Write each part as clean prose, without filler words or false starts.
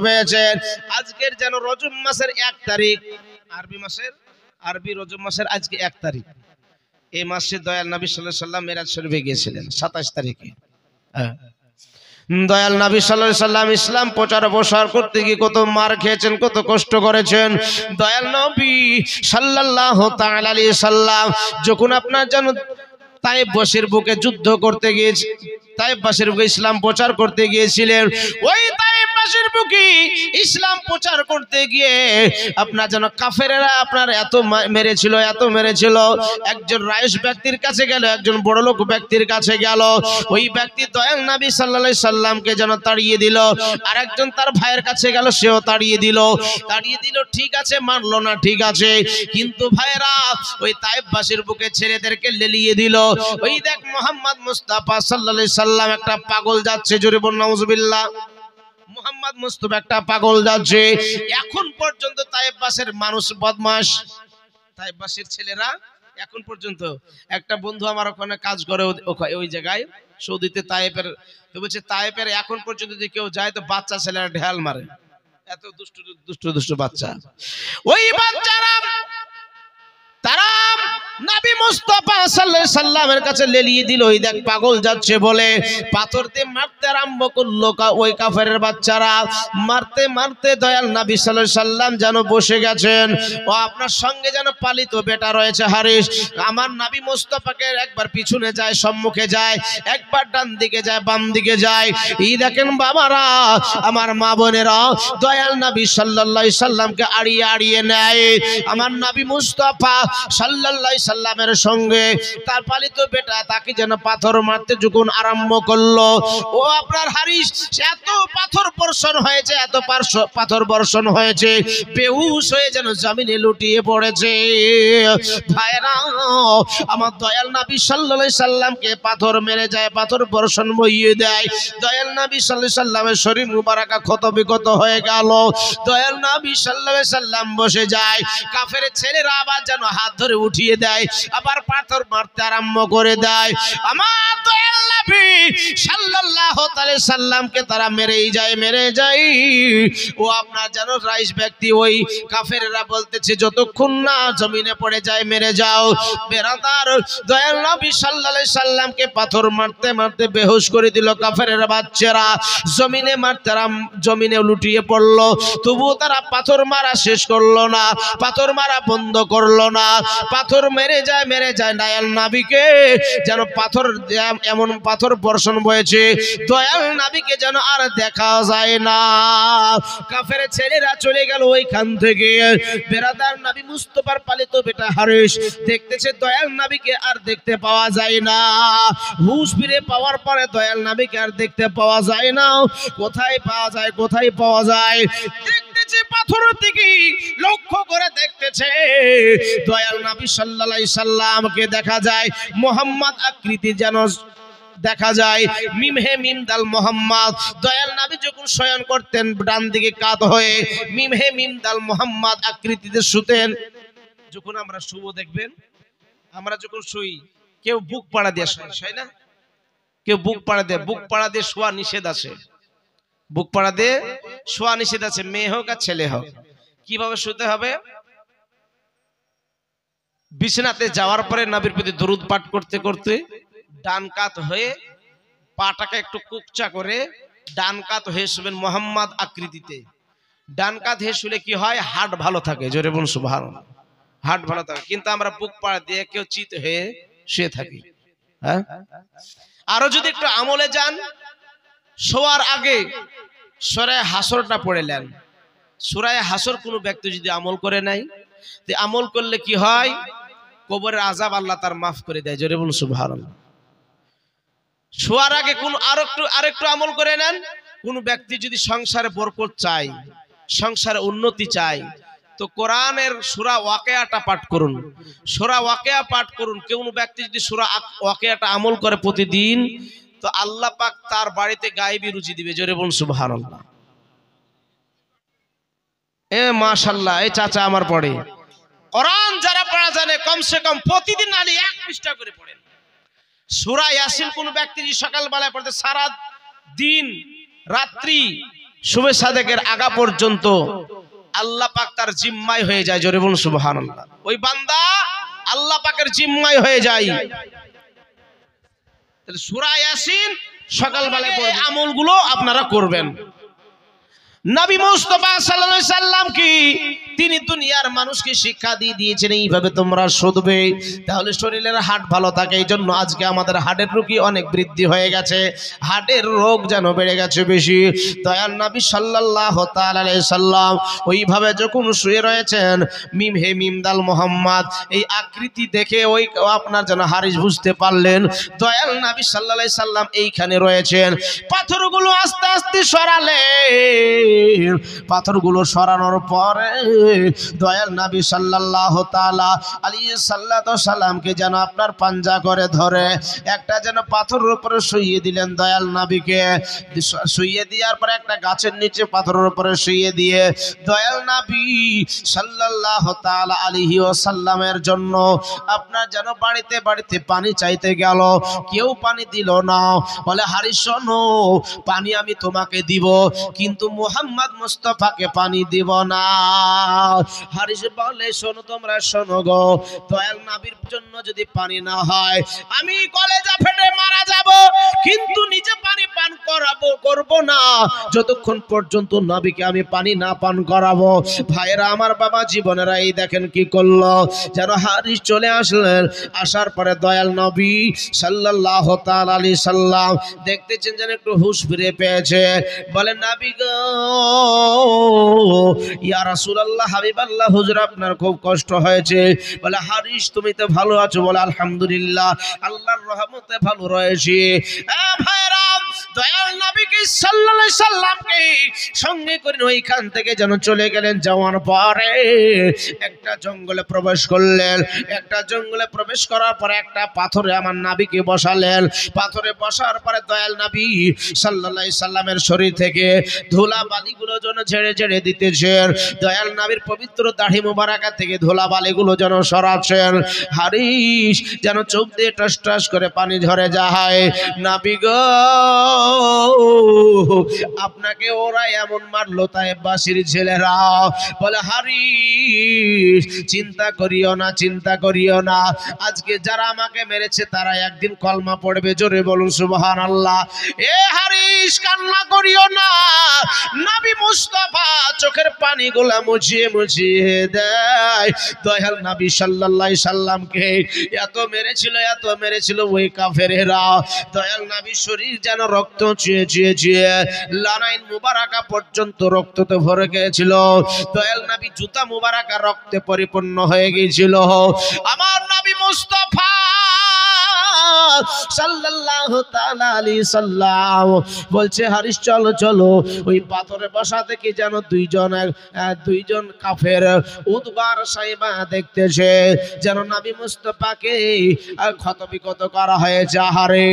পেয়েছেন। আজকের যেন রজব মাসের 1 তারিখ, আরবি রজব মাসের আজকে 1 তারিখ। এই মাসে দয়াল নবী সাল্লাল্লাহু আলাইহি সাল্লাম মেরাজ শরীফে গিয়েছিলেন 27 তারিখে। দয়াল নবী সাল্লাল্লাহু আলাইহি সাল্লাম ইসলাম প্রচার প্রসার করতে গিয়ে কত মার খেয়েছেন, কত কষ্ট করেছেন। দয়াল নবী সাল্লাল্লাহু তাআলা আলাইহি সাল্লাম যখন আপনার যেন তায়েফবাসীর বুকে যুদ্ধ করতে গিয়েছে, তায়েফবাসীর বুকে ইসলাম প্রচার করতে গিয়েছিলেন, ওই তায়েফবাসীর বুকে ইসলাম প্রচার করতে গিয়ে আপনার যেন কাফেরেরা আপনার এত মেরেছিল। একজন রাইস ব্যক্তির কাছে গেল, একজন বড় লোক ব্যক্তির কাছে গেল, ওই ব্যক্তি দয়াল নবী সাল্লাল্লাহু আলাইহি সাল্লামকে যেন তাড়িয়ে দিল। আর একজন তার ভাইয়ের কাছে গেল, সেও তাড়িয়ে দিল। ঠিক আছে, মানলো না, ঠিক আছে, কিন্তু ভাইরা ওই তায়েফবাসীর বুকে ছেলেদেরকে লেলিয়ে দিল। ওই দেখ মুহাম্মদ মুস্তাফা সাল্লাল্লাহু আলাইহি সাল্লাম একটা পাগল যাচ্ছে, জোরে বল নাউজুবিল্লাহ। মুহাম্মদ মুস্তাফা একটা পাগল যাচ্ছে। এখন পর্যন্ত তায়েফবাসীর মানুষ বদমাশ, তায়েফবাসীর ছেলেরা এখন পর্যন্ত। একটা বন্ধু আমার ওখানে কাজ করে ওই জায়গায় সৌদিতে, তায়েফের, তো বলছে তায়েফের এখন পর্যন্ত যদি কেউ যায় তো বাচ্চা ছেলেরা ঢেল মারে, এত দুষ্ট বাচ্চা। ওই বাচ্চারা তারা নবী মুস্তাফা সাল্লাল্লাহু আলাইহি সাল্লামের কাছে লেলিয়ে দিল। ওই দেখ পাগল যাচ্ছে বলে পাথর দিয়ে মারতে আরম্ভ করলো। ওই কাফেরের বাচ্চারা মারতে মারতে দয়াল নবী সাল্লাল্লাহু আলাইহি সাল্লাম যেন বসে গেছেন। ও আপনার সঙ্গে যেন পালিত বেটা রয়েছে হারিস, আমার নবী মুস্তাফাকে একবার পিছনে যায়, সম্মুখে যায়, একবার ডান দিকে যায়, বাম দিকে যায়। এই দেখেন বাবারা, আমার মা বোনেরা, দয়াল নবী সাল্লাল্লাহু আলাইহি সাল্লামকে আড়িয়ে নেয়। আমার নবী মুস্তাফা সাল্লাল্লাহু আলাইহি সাল্লামের সঙ্গে তার পালিত বেটা তাকে যেন পাথর মারতে যখন আরম্ভ করলো, ও আপনার হারিস এত পাথর বর্ষণ হয়েছে, বেহুশ হয়ে যেন জমিনে লুটিয়ে পড়েছে। ভাইরা, আমার দয়াল নবী সাল্লাল্লাহু আলাইহি সাল্লামকে পাথর মেরে যায়, পাথর বর্ষণ বইয়ে দেয়। দয়াল নবী সাল্লাল্লাহু আলাইহি সাল্লামের শরীর মুবারাকা ক্ষতবিক্ষত হয়ে গেল। দয়াল নবী সাল্লাল্লাহু আলাইহি সাল্লাম বসে যায়। কাফের ছেলেরা আবার যেন হাত ধরে উঠিয়ে দেয়, আবার পাথর মারতে আরম্ভ করে দেয়। আমার দয়াল নবী সাল্লাল্লাহু আলাইহি সাল্লামকে তারা মেরে যায়। ও আপনার যেন রাইস ব্যক্তি, ওই কাফেররা বলতেছে যতক্ষণ না জমিনে পড়ে যায় মেরে যাও। বেরাদার, দয়াল নবী সাল্লাল্লাহু আলাইহি সাল্লামকে পাথর মারতে মারতে বেহুশ করে দিল কাফেররা বাচ্চারা। জমিনে লুটিয়ে পড়লো, তবুও তারা পাথর মারা শেষ করলো না, পাথর মারা বন্ধ করলো না। পাথর মেরে যায় দয়াল নবীকে যেন এমন পাথর বর্ষণ হয়েছে, দয়াল নবীকে যেন আর দেখা যায় না। কাফের ছেলেরা চলে গেল ওইখান থেকে। বেরাদার, নবী মুস্তাফার পালিত বেটা হারিস দেখতেছে দয়াল নবীকে আর দেখতে পাওয়া যায় না। হুঁশ ফিরে পাওয়ার পরে দয়াল নবীকে আর দেখতে পাওয়া যায় না। কোথায় পাওয়া যায় দেখতেছে, পাথরের দিকে লক্ষ্য করে দেখতেছে দয়াল নবী সাল্লাল্লাহু আলাইহি সাল্লামকে দেখা যায়, মুহাম্মদ আকৃতি যেন দেখা যায়। মিম হে মিম দাল মুহাম্মদ। দয়াল নবী যখন শয়ন করতেন ডান দিকে কাত হয়ে, মিম হে মিম দাল মুহাম্মদ আকৃতিতে শুতেন। যখন আমরা শুভ দেখবেন, আমরা যখন শুই কেউ বুক পাড়া দিয়ে শোয় না, কেউ বুক পাড়া দিয়ে শোয়া নিষেধ আছে। বুক পাড়া দিয়ে শোয়া নিষেধ আছে, মেয়ে হোক আর ছেলে হোক। কিভাবে শুতে হবে? বিছানাতে যাওয়ার পরে নবীর প্রতি দরুদ পাঠ করতে করতে ডান কাত হয়ে পাটাকে একটু কুকচা করে ডান কাত হয়ে শুবেন মুহাম্মদ আকৃতিতে। ডান কাত হয়ে শুলে কি হয়? হার্ট ভালো থাকে, জোরে বলুন সুবহানাল্লাহ। হার্ট ভালো থাকে। কিন্তু আমরা বুক পাড়া দিয়ে কেউ চিত হয়ে শুয়ে থাকি। হ্যাঁ, আরো যদি একটু আমলে যান, শোয়ার আগে সূরা হাসরটা পড়ে নেন। সূরা হাসর কোনো ব্যক্তি যদি আমল করে নাই, তো আমল করলে কি হয়? কবরের আযাব আল্লাহ তার মাফ করে দেয়, জোরে বলুন সুবহানাল্লাহ। শোয়ার আগে কোন আরেকটু আমল করে নেন। কোন ব্যক্তি যদি সংসারে বরকত চায়, সংসারে উন্নতি চায়, তো কোরআনের সূরা ওয়াকিয়াটা পাঠ করুন। সূরা ওয়াকিয়া পাঠ করুন। কোন ব্যক্তি যদি সূরা ওয়াকিয়াটা আমল করে প্রতিদিন, তো আল্লাহ পাক তার বাড়িতে গায়েবী রুজি দিবে, জোরে বলুন সুবহানাল্লাহ। মাশাআল্লাহ, এই চাচা আমার পড়ে কোরআন যারা পড়া জানে কমসে কম প্রতিদিন আলী 1 পৃষ্ঠা করে পড়েন। সূরা ইয়াসিন কোন ব্যক্তি যদি সকাল বেলায় পড়তে, সারা দিন রাত্রি শুবে সাদেকের আগা পর্যন্ত আল্লাহ পাক তার জিম্মায় হয়ে যায়। জোরে বলুন সুবহানাল্লাহ। ওই বান্দা আল্লাহ পাকের জিম্মায় হয়ে যায়। তাহলে সূরা ইয়াসিন সকালবেলায় পড়বেন, আমলগুলো আপনারা করবেন। নবী মুস্তাফা সাল্লাল্লাহু আলাইহি সাল্লাম কি তিনি দুনিয়ার মানুষকে শিক্ষা দিয়ে দিয়েছেন এইভাবে তোমরা শুধবে, তাহলে শরীরের হাড় ভালো থাকে। এই জন্য আজকে আমাদের হাড়ের রোগী অনেক বৃদ্ধি হয়ে গেছে, হাড়ের রোগ যেন বেড়ে গেছে বেশি। দয়াল নবী সাল্লাল্লাহু তাআলা আলাইহি সাল্লাম ওইভাবে যখন শুয়ে রয়েছেন, মিম হে মিমদাল মোহাম্মদ এই আকৃতি দেখে ওই আপনার যেন হারিস বুঝতে পারলেন দয়াল নবী সাল্লাল্লাহু আলাইহি সাল্লাম এইখানে রয়েছেন। পাথরগুলো আস্তে আস্তে সরালেন, পাথরগুলো সরানোর পরে দয়াল নবী সাল্লাল্লাহু তাআলা আলাইহি সাল্লামকে যেন আপনার পাঞ্জা করে ধরে একটা যেন পাথরের উপরে শুইয়ে দিলেন। দয়াল নবীকে শুইয়ে দেওয়ার পরে একটা গাছের নিচে পাথরের উপরে শুইয়ে দিয়ে দয়াল নবী সাল্লাল্লাহু তাআলা আলাইহি ওয়াসাল্লামের জন্য আপনার যেন বাড়িতে বাড়িতে পানি চাইতে গেল, কেউ পানি দিল না। বলে হারিস শোনো, পানি আমি তোমাকে দিব কিন্তু মুহাম্মদ মুস্তাফাকে পানি দিব না। হারিস বলে শোনো, তোমরা শোনো গো, দয়াল নবীর জন্য যদি পানি না হয় আমি কলেজা ফেটে মারা যাব, কিন্তু নিজে পানি পান করব না যতক্ষণ পর্যন্ত নবীকে আমি পানি না পান করাবো। ভাইরা আমার, বাবা জীবনেরা এই দেখেন কি করলো, যেন হারিস চলে আসলেন। আসার পরে দয়াল নবী সাল্লাল্লাহু তাআলা আলাইহি সাল্লাম দেখতেছেন যেন একটু হুঁশ ফিরে পেয়েছে। বলে নবী গো, ইয়া রাসূলুল্লাহ, হাবিবাল্লাহ, হুজুর আপনার খুব কষ্ট হয়েছে। বলে হারিস তুমি তো ভালো আছো? বলে আলহামদুলিল্লাহ, আল্লাহর রহমতে ভালো রয়েছি। ভাইরা, দয়াল নবীকে সাল্লাল্লাহু আলাইহি সাল্লামকে সঙ্গে করে ওইখান থেকে যেন চলে গেলেন। যাওয়ার পরে একটা জঙ্গলে প্রবেশ করলেন। একটা জঙ্গলে প্রবেশ করার পরে একটা পাথরে আমার নবীকে বসালেন। পাথরে বসার পরে দয়াল নবী সাল্লাল্লাহু আলাইহি সাল্লামের শরীর থেকে ধুলা বালিগুলো যেন ঝেড়ে ঝেড়ে দিতেছেন। দয়াল নবীর পবিত্র দাড়ি মুবারাকা থেকে ধুলা বালিগুলো যেন সরাচ্ছেন। হারিস যেন চোখ দিয়ে টস টস করে পানি ঝরে যায়। নবী গো, আপনাকে ওরা এমন মারলো তায়েববাসীর ছেলেরা। বলে হারিস চিন্তা করিও না, চিন্তা করিও না, আজকে যারা আমাকে মেরেছে তারা একদিন কলমা পড়বে। জোরে বলুন সুবহানাল্লাহ। এ হারিস কান্না করিও না। নবী মুস্তাফা চোখের পানিগুলা মুছিয়ে মুছিয়ে দেয়। দয়াল নবী সাল্লাল্লাহু আলাইহি সাল্লামকে এত মেরেছিল ওই কাফেরেরা। দয়াল নবীর শরীর যেন রক্ত চুয়ে চুয়ে চুয়ে লানাইন মুবারাকা পর্যন্ত রক্ততে ভরে গিয়েছিল। দয়াল নবী জুতা মুবারাকা রক্তে পরিপূর্ণ হয়ে গিয়েছিল। আমার নবী মুস্তাফা সাল্লাল্লাহু তাআলা আলাইহি সাল্লাম বলছে হারিস চলো চলো। ওই পাথরে বসা থেকে যেন দুইজন কাফের উদবার সাইবা দেখতেছে যেন নবী মুস্তাফাকে ক্ষতবিক্ষত করা হয়েছে। আহারে,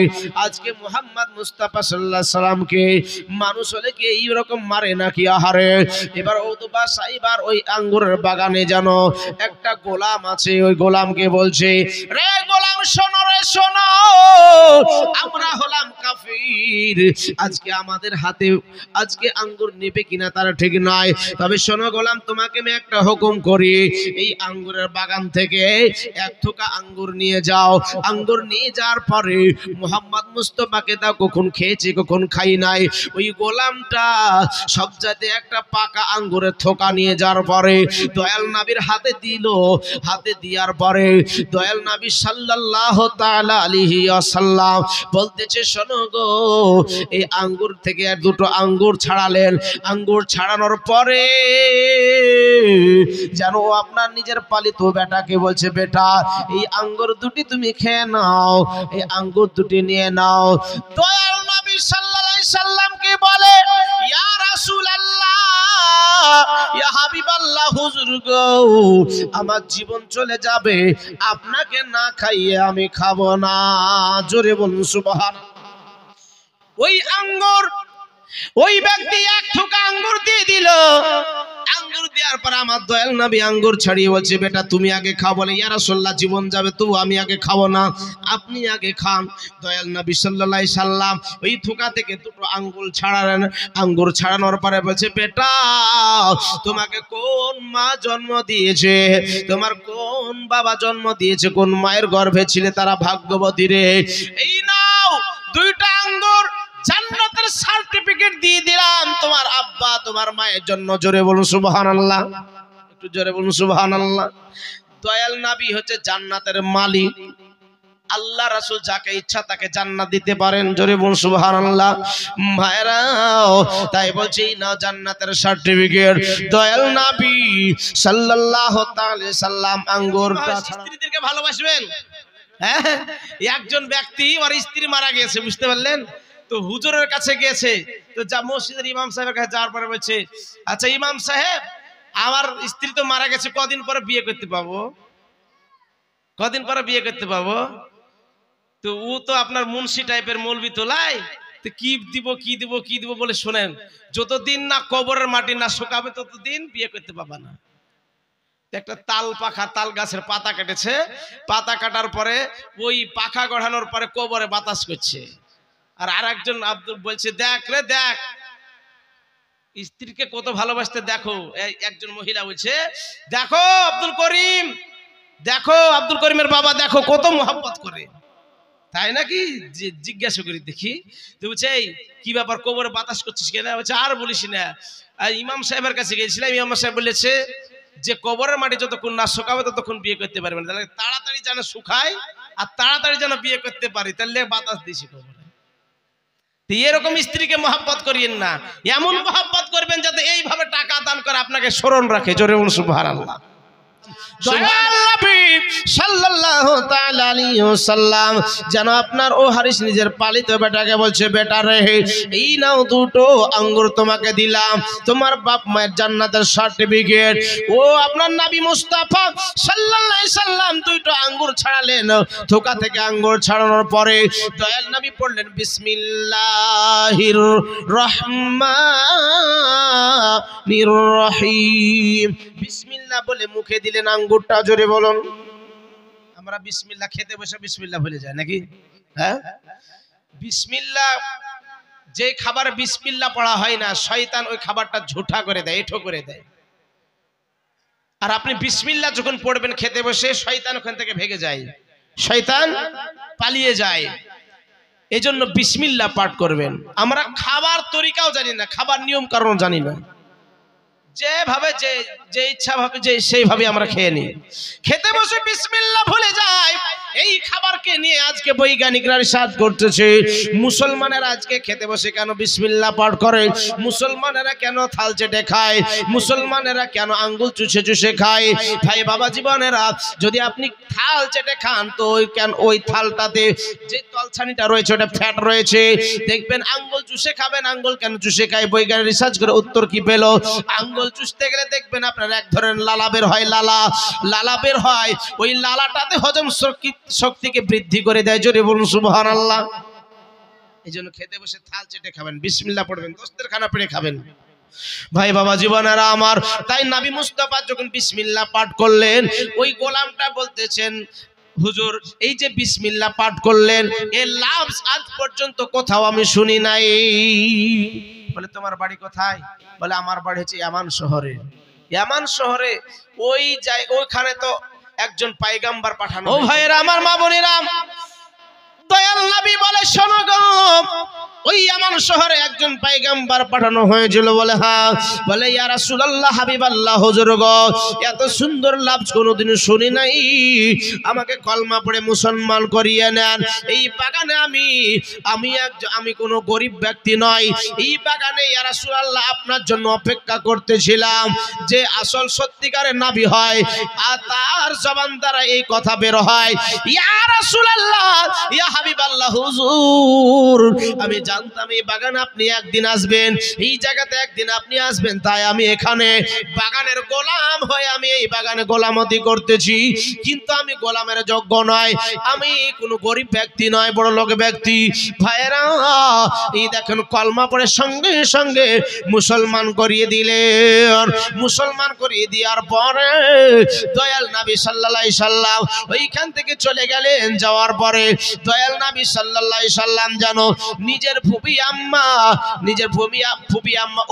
আজকে মুহাম্মদ মুস্তাফা সাল্লাল্লাহু আলাইহি সাল্লামকে মানুষ হলে কি এইরকম মারে নাকি? আহারে, এবার উদবা সাইবার ওই আঙ্গুরের বাগানে যেন একটা গোলাম আছে। ওই গোলামকে বলছে, রে গোলাম শোনো, রে শোনো, আমরা হলাম কাফির, আজকে আমাদের হাতে আজকে আঙ্গুর নেবে কিনা তার ঠিক নয়, তবে শোনো গোলাম, তোমাকে আমি একটা হুকুম করি, এই আঙ্গুরের বাগান থেকে এক থোকা আঙ্গুর নিয়ে যাও। আঙ্গুর নিয়ে যাওয়ার পরে মুহাম্মদ মুস্তাফাকে দাও, কখন খেয়েছে কখন খাই নাই। ওই গোলামটা সব জায়গাতে একটা পাকা আঙ্গুরের থোকা নিয়ে যাওয়ার পরে দয়াল নবীর হাতে দিল। হাতে দেওয়ার পরে দয়াল নবী সাল্লাল্লাহু তাআলা আলাইহি ওয়াসাল্লাম বলতেছে, শোনো গো, এই আঙ্গুর থেকে আর দুটো আঙ্গুর ছাড়ালেন। আঙ্গুর ছাড়ানোর পরে যেন আপনার নিজের পালিত বেটাকে বলছে, বেটা এই আঙ্গুর দুটি তুমি খেয়ে নাও, এই আঙ্গুর দুটি নিয়ে নাও। দয়াল নবী সাল্লাল্লাহু আলাইহি সাল্লামকে বলে, ইয়া রাসূলুল্লাহ, ইয়া হাবিবাল্লাহ, হুজুর গো, আমার জীবন চলে যাবে, আপনাকে না খাইয়ে আমি খাবো না। জোরে বলুন সুবহানাল্লাহ। ওই আঙ্গুর, ওই ব্যক্তি এক থোকা আঙ্গুর দিয়ে দিল। আঙ্গুর দেওয়ার দেওয়ার পর আমার দয়াল নবী আঙ্গুর ছাড়িয়ে বলছে, বেটা তুমি আগে খাও। বলে ইয়া রাসূলুল্লাহ জীবন যাবে, তবু আমি আগে খাবো না, আপনি আগে খান। দয়াল নবী সাল্লাল্লাহু আলাইহি সাল্লাম ওই থোকা থেকে দুটো আঙ্গুর ছাড়ালেন। আঙ্গুর ছাড়ানোর পরে বলছে, বেটা তোমাকে কোন মা জন্ম দিয়েছে, তোমার কোন বাবা জন্ম দিয়েছে, কোন মায়ের গর্ভে ছিলে, তারা ভাগ্যবতী রে। এই নাও দুইটা আঙ্গুর, জান্নাতের সার্টিফিকেট দিয়ে দিলাম তোমার আব্বা তোমার মায়ের জন্য। জোরে বলুন সুবহানাল্লাহ, একটু জোরে বলুন সুবহানাল্লাহ। দয়াল নবী হচ্ছে জান্নাতের মালিক। আল্লাহ রাসূল যাকে ইচ্ছা তাকে জান্নাত দিতে পারেন। জোরে বলুন সুবহানাল্লাহ। ভাইরাও তাই বলছি না, জান্নাতের সার্টিফিকেট দয়াল নবী সাল্লাল্লাহু তাআলা সাল্লাম আঙ্গুরটা। স্ত্রীদেরকে ভালোবাসবেন। হ্যাঁ, একজন ব্যক্তি ওর স্ত্রী মারা গিয়েছে, বুঝতে পারলেন তো, হুজুরের কাছে গিয়েছে। তো যা মসজিদের ইমাম সাহেবের কাছে যাওয়ার পরে বলছে, আচ্ছা ইমাম সাহেব, আমার স্ত্রী তো মারা গেছে, কদিন পরে বিয়ে করতে পাবো, কদিন পরে বিয়ে করতে পাবো? তো ও তো আপনার মুন্সি টাইপের মৌলবি তোলাই, তো কি দিব কি দিব কি দিব বলে, শোনেন, যতদিন না কবরের মাটি না শুকাবে ততদিন বিয়ে করতে পাবা না। একটা তাল পাখা, তাল গাছের পাতা কেটেছে, পাতা কাটার পরে ওই পাখা গড়ানোর পরে কবরে বাতাস করছে। আর আরেকজন আব্দুল বলছে, দেখ রে দেখ, স্ত্রীকে কত ভালোবাসতে দেখো। একজন মহিলা বলছে, দেখো আব্দুল করিম, দেখো আব্দুল করিমের বাবা দেখো কত মোহাব্বত করে। তাই নাকি? জিজ্ঞাসা করি দেখি। তো বলছে, এই কি ব্যাপার, কবরে বাতাস করছিস কেন? বলছে, আর বলিস না, ইমাম সাহেবের কাছে গেছিলাম, ইমাম সাহেব বলেছে যে কবরের মাটি যতক্ষণ না শুকাবে ততক্ষণ বিয়ে করতে পারবে না, তাহলে তাড়াতাড়ি যেন শুকায় আর তাড়াতাড়ি যেন বিয়ে করতে পারি, তাহলে বাতাস দিছি কবরে। এরকম স্ত্রীকে মহব্বত করিয়েন না, এমন মহব্বত করবেন যাতে এইভাবে টাকা দান করে আপনাকে স্মরণ রাখে। জোরে বলুন সুবহানাল্লাহ। যেন আপনার ও হারিস নিজের পালিত বেটাকে বলছে, বেটা রে এই নাও দুটো আঙ্গুর তোমাকে দিলাম, তোমার বাপ মায়ের জান্নাতের সার্টিফিকেট। ও আপনার নবী মুস্তাফা সাল্লাল্লাহু আলাইহি সাল্লাম দুটো আঙ্গুর ছাড়ালেন। থোকা থেকে আঙ্গুর ছাড়ানোর পরে দয়াল নবী পড়লেন বিসমিল্লাহির রহমানির রহিম। বিসমিল্লাহ বলে মুখে দিলেন আঙ্গুরটা। জোরে বলুন। আমরা বিসমিল্লাহ খেতে বসে বিসমিল্লাহ ভুলে যায় নাকি? হ্যাঁ, বিসমিল্লাহ, যে খাবার বিসমিল্লাহ পড়া হয় না, শয়তান ওই খাবারটা ঝুঠা করে দেয়, এঁঠো করে দেয়। আর আপনি বিসমিল্লাহ যখন পড়বেন খেতে বসে, শয়তান ওখান থেকে ভেগে যায়, শয়তান পালিয়ে যায়। এজন্য বিসমিল্লাহ পাঠ করবেন। আমরা খাবার তরিকাও জানি না, খাবার নিয়ম কারণ জানি না, যেভাবে যে ইচ্ছা ভাবে যে সেইভাবে আমরা খেয়ে নিই। খেতে বসে বিসমিল্লাহ ভুলে যায়। এই খাবারকে নিয়ে আজকে বৈজ্ঞানিকরা রিসার্চ করতেছে, মুসলমানেরা আজকে খেতে বসে কেন বিসমিল্লাহ পাঠ করে, মুসলমানেরা কেন থাল চেটে খায়, মুসলমানেরা কেন আঙ্গুল চুষে চুষে খায়। ভাই বাবা জীবনেরা, যদি আপনি থাল চেটে খান তো ওই থালটাতে যে তলছানিটা রয়েছে ওটা ফ্যাট রয়েছে। দেখবেন আঙ্গুল চুষে খাবেন, আঙ্গুল কেন চুষে খায়, বৈজ্ঞানিক রিসার্চ করে উত্তর কি পেল, আঙ্গুল চুষতে গেলে দেখবেন আপনার এক ধরনের লালা বের হয়, লালা বের হয়, ওই লালাটাতে হজম শক্তিকে বৃদ্ধি করে দেয়। জোরে বলুন সুবহানাল্লাহ। এই জন্য খেতে বসে থাল চেটে খাবেন, বিসমিল্লাহ পড়বেন, দস্তের খানা পেড়ে খাবেন। ভাই বাবা জীবনেরা আমার, তাই নবী মুস্তাফা যখন বিসমিল্লাহ পাঠ করলেন, ওই গোলামটা বলতেছেন, হুজুর এই যে বিসমিল্লাহ পাঠ করলেন, এর লাভ আজ পর্যন্ত কোথাও আমি শুনি নাই। বলে, তোমার বাড়ি কোথায়? বলে, আমার বাড়ি হচ্ছে ইয়ামান শহরে। ইয়ামান শহরে ওইখানে তো একজন পয়গম্বর পাঠানো। ও ভাইরা আমার, মা বোনেরা, দয়াল নবী বলে, শোনো গো, ওই ইয়ামান শহরে একজন পয়গম্বর পাঠানো হয়েছিল। বলে, হ্যাঁ। বলে, ইয়া রাসূলুল্লাহ, হাবিবাল্লাহ, হুজুর গো, এত সুন্দর লাভ কোনোদিন শুনি নাই, আমাকে কলমা পড়ে মুসলমান করিয়ে নেন। এই বাগানে আমি কোনো গরিব ব্যক্তি নয়, এই বাগানে ইয়া রাসূলুল্লাহ আপনার জন্য অপেক্ষা করতেছিলাম। যে আসল সত্যিকারের নবী হয় আর তার জবান দ্বারা এই কথা বের হয়, ইয়া রাসূলুল্লাহ, ইয়া হাবিবাল্লাহ, হুজুর আমি জানতাম এই বাগানে আপনি একদিন আসবেন, এই জায়গাতে একদিন আপনি আসবেন, তাই আমি এখানে বাগানের গোলাম হয়ে আমি এই বাগানে গোলামতি করতেছি। কিন্তু আমি গোলামের যোগ্য নয়, আমি কোনো গরিব ব্যক্তি নয়, বড় লোক ব্যক্তি। ভাইরা এই দেখেন কলমা পড়ে সঙ্গে সঙ্গে মুসলমান করিয়ে দিলেন। মুসলমান করিয়ে দেওয়ার পরে দয়াল নবী সাল্লাল্লাহু আলাইহি সাল্লাম ওইখান থেকে চলে গেলেন। যাওয়ার পরে দয়াল নবী সাল্লাল্লাহু আলাইহি সাল্লাম জানো নিজের ফুফি আম্মা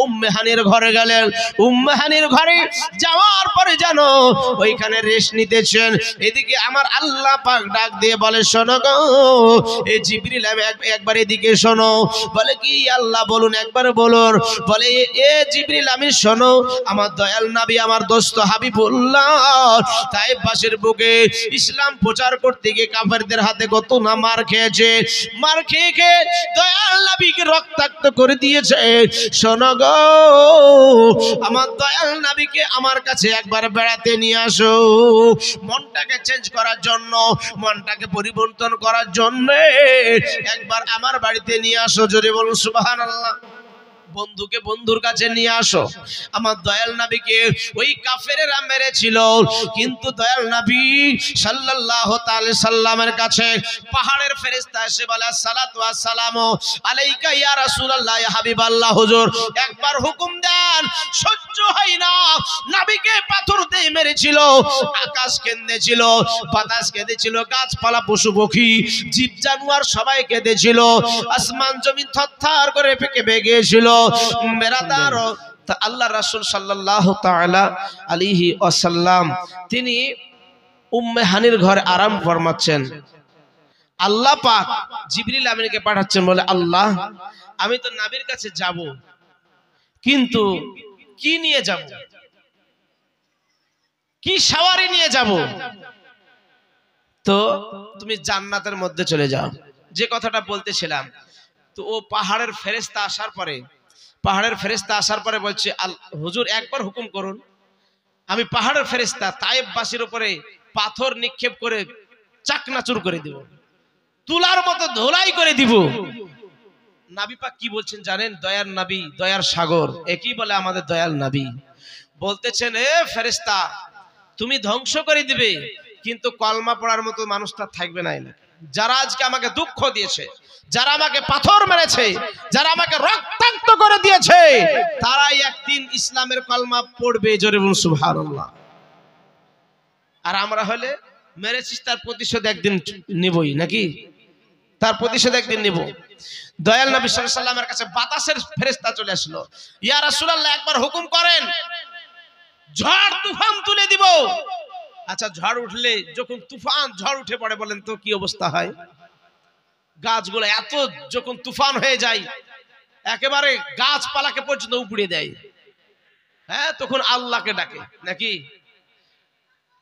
উম্মে হানির ঘরে গেলেন। উম্মে হানির ঘরে যাওয়ার পরে জানো ওইখানে রেস্ট নিতেছেন। এদিকে আমার আল্লাহ পাক ডাক দিয়ে বলে, শোনো গো এই জিবরিল একবার এদিকে শোনো। বলে কি আল্লাহ বলুন, একবার বলুন। বলে এ জিবরিল আমি শোনো, আমার দয়াল নবী আমার দোস্ত হাবিবুল্লাহ তাইফ বাসের বুকে ইসলাম প্রচার করতে গিয়ে কাফেরদের হাতে কত না মার খেয়েছে, মার খেয়ে দয়াল নবীকে রক্তাক্ত করে দিয়েছে। শোনো গো আমার দয়াল নবীকে আমার কাছে একবার বেড়াতে নিয়ে আসো, মনটাকে চেঞ্জ করার জন্য, মনটাকে পরিবর্তন করার জন্য একবার আমার বাড়িতে নিয়ে আসো। জোরে বলুন সুবহানাল্লাহ। বন্ধুকে বন্ধুর কাছে নিয়ে আসো। আমার দয়াল নবীকে ওই কাফেরেরা মেরেছিল, কিন্তু দয়াল নবী সাল্লাল্লাহু তাআলা সাল্লামের কাছে পাহাড়ের ফেরেশতা এসে বলে, আসসালাতু ওয়াসসালামু আলাইকা ইয়া রাসূলুল্লাহ ইয়া হাবিবাল্লাহ, হুজুর একবার হুকুম দেন, সহ্য হয় না। নবীকে পাথর দিয়ে মেরেছিল, আকাশ কেঁদেছিল, বাতাস কেঁদেছিল, গাছপালা পশু পক্ষী জীব জানোয়ার সবাই কেঁদেছিল, আসমান জমিন থরথর করে কেঁপে গিয়েছিল। মেরাদারো আল্লাহ রাসূল সাল্লাল্লাহু তাআলা আলাইহি ওয়াসাল্লাম তিনি উম্মে হানির ঘরে আরাম ফরমাচ্ছেন। আল্লাহ পাক জিবরিল আমিনকে পাঠাচ্ছেন, বলে আল্লাহ আমি তো নবীর কাছে যাব, কিন্তু কি নিয়ে যাব, কি সওয়ারি নিয়ে যাব? তো তুমি জান্নাতের মধ্যে চলে যাও। যে কথাটা বলতেছিলাম, তো ও পাহাড়ের ফেরেশতা আসার পরে বলছে, হুজুর একবার হুকুম করুন, আমি পাহাড়ের ফেরেশতা তায়েফবাসীর উপরে পাথর নিক্ষেপ করে চাকনাচুর করে দিব, তুলার মতো ধোলাই করে দিব। নবী পাক কি বলছেন জানেন? দয়ার নবী, দয়ার সাগর, একই বলে আমাদের দয়াল নবী বলতেছেন, এ ফেরেশতা তুমি ধ্বংস করে দিবে, কিন্তু কলমা পড়ার মতো মানুষটা থাকবে না। যারা আজকে আমাকে দুঃখ দিয়েছে, যারা আমাকে পাথর মেরেছে, যারা আমাকে রক্তাক্ত করে দিয়েছে, তারাই একদিন ইসলামের কলমা পড়বে। জোরে বলুন সুবহানাল্লাহ। আর আমরা হলে মেরেছিস, তার প্রতিশোধ একদিন নিবই, নাকি? তার প্রতিশোধ একদিন নিব। দয়াল নবী সাল্লাল্লাহু আলাইহি সাল্লামের কাছে বাতাসের ফেরেশতা চলে আসলো, ইয়া রাসূলুল্লাহ একবার হুকুম করেন, ঝড় তুফান তুলে দিব। আচ্ছা ঝড় উঠলে, যখন তুফান ঝড় উঠে পড়ে, বলেন তো কি অবস্থা হয়? গাছগুলো এত যখন তুফান হয়ে যায়, একেবারে গাছপালাকে পর্যন্ত উপড়ে দেয়। হ্যাঁ, তখন আল্লাহকে ডাকে, নাকি?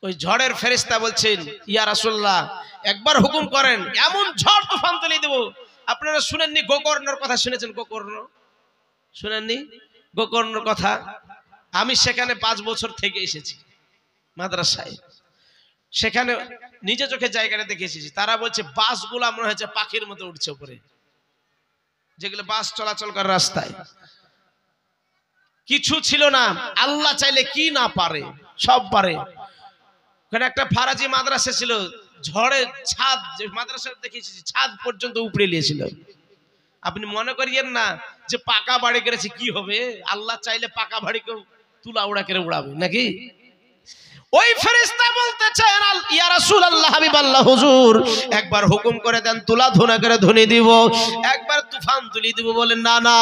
ওই ঝড়ের ফেরেশতা বলছেন, ইয়া রাসূলুল্লাহ একবার হুকুম করেন, এমন ঝড় তুফান তুলে দেব। আপনারা শুনেননি গোকর্ণের কথা? শুনেছেন গোকর্ণ? শুনেননি গোকর্ণের কথা? আমি সেখানে 5 বছর থেকে এসেছি মাদ্রাসায়, সেখানে নিজে চোখে জায়গাটা দেখে এসেছি। তারা বলছে বাসগুলা মনে হচ্ছে পাখির মতো উঠছে উপরে, যেগুলো বাস চলাচল করার রাস্তায়। কিছু ছিল না, আল্লাহ চাইলে কি না পারে, সব পারে। ওখানে একটা ফারাজি মাদ্রাসা ছিল, ঝড়ে ছাদ, যে মাদ্রাসা দেখেছি ছাদ পর্যন্ত উপড়ে নিয়েছিল। আপনি মনে করিয়েন না যে পাকা বাড়ি করেছে কি হবে, আল্লাহ চাইলে পাকা বাড়িকেও তুলা উড়া করে উড়াবে, নাকি? ওই ফেরেশতা বলতেছেন, ইয়া রাসূলুল্লাহ হাবিবাল্লাহ, হুজুর একবার হুকুম করে দেন, তুলা ধুনা করে ধুনি দিব, একবার তুফান তুলি দিব। বলেন না না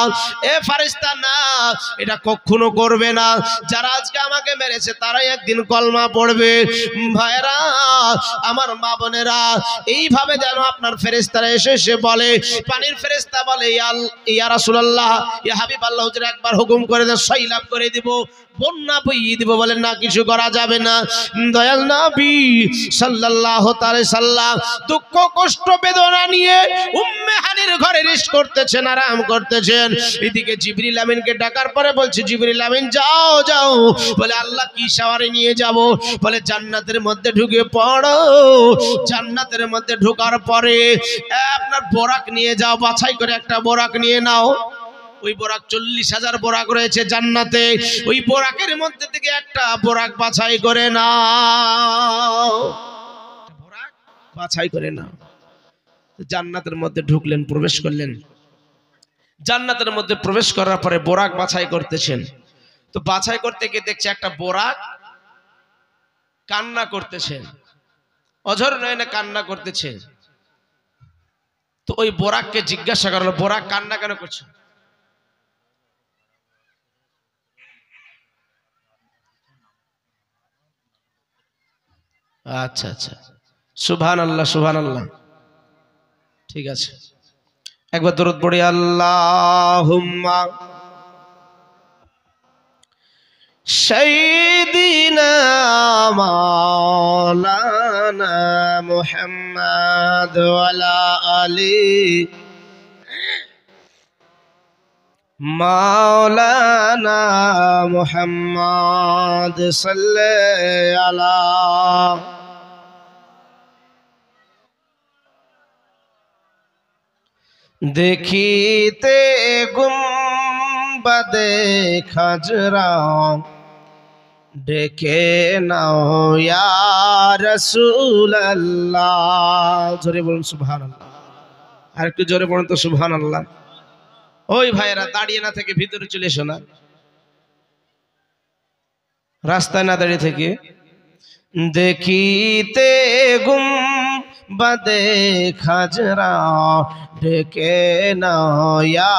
এ ফেরেশতা, না, এটা কখনো করবে না। যারা আজকে আমাকে মেরেছে তারাই একদিন কলমা পড়বে। ভাইরা আমার, মা বোনেরা, এইভাবে যেন আপনার ফেরেশতারা এসে বলে, পানির ফেরেশতা বলে, ইয়া রাসূলুল্লাহ ইয়া হাবিবাল্লাহ, হুজুর একবার হুকুম করে দেন, সইলাভ করে দিব। বন্যা বইয়ে দিব। বলেন না কিছু করা যাবে না। দয়াল নবী সাল্লাল্লাহু তাআলা সাল্লাম দুঃখ কষ্ট বেদনা নিয়ে উম্মে হানির ঘরে রেস্ট করতেছেন, আরাম করতেছেন। এদিকে জিবরিল আমিনকে ডাকার পরে বলছে, জিবরিল আমিন যাও যাও। বলে আল্লাহ কি শাওয়ারে নিয়ে যাব? বলে জান্নাতের মধ্যে ঢুকে পড়ো। জান্নাতের মধ্যে ঢোকার পরে আপনার বোরাক নিয়ে যাও, বাছাই করে একটা বোরাক নিয়ে নাও। ওই বোরাক 40,000 বোরাক রয়েছে জান্নাতে, ওই বোরাকের মধ্যে থেকে একটা বোরাক বাছাই করে নাও, বোরাক বাছাই করে নাও। জান্নাতের মধ্যে ঢুকলেন, প্রবেশ করলেন। জান্নাতের মধ্যে প্রবেশ করার পরে বোরাক বাছাই করতেছেন। তো বাছাই করতে গিয়ে দেখছে একটা বোরাক কান্না করতেছে, অঝর নয়নে কান্না করতেছে। তো ওই বোরাককে জিজ্ঞাসা করলো, বোরাক কান্না কেন করছে? আচ্ছা আচ্ছা, সুবহানাল্লাহ সুবহানাল্লাহ, ঠিক আছে। একবার দরুদ পড়ি, আল্লাহুম্মা সাইয়্যিদিনা মাওলানা মুহাম্মদ ওয়ালা আলি মাওলানা মুহাম্মদ সাল্লাল্লাহু আলা। দেখিতে গুম্বাদে খাজরা ডেকে নাও ইয়া রাসূলুল্লাহ। জোরে বলুন সুবহানাল্লাহ, আর একটু জোরে বলুন তো সুবহানাল্লাহ। ওই ভাইয়েরা দাঁড়িয়ে না থেকে ভিতরে চলে এসো না, রাস্তায় না দাঁড়িয়ে থেকে। দেখিতে গুম্বাদে খাজরা ডেকে নাও ইয়া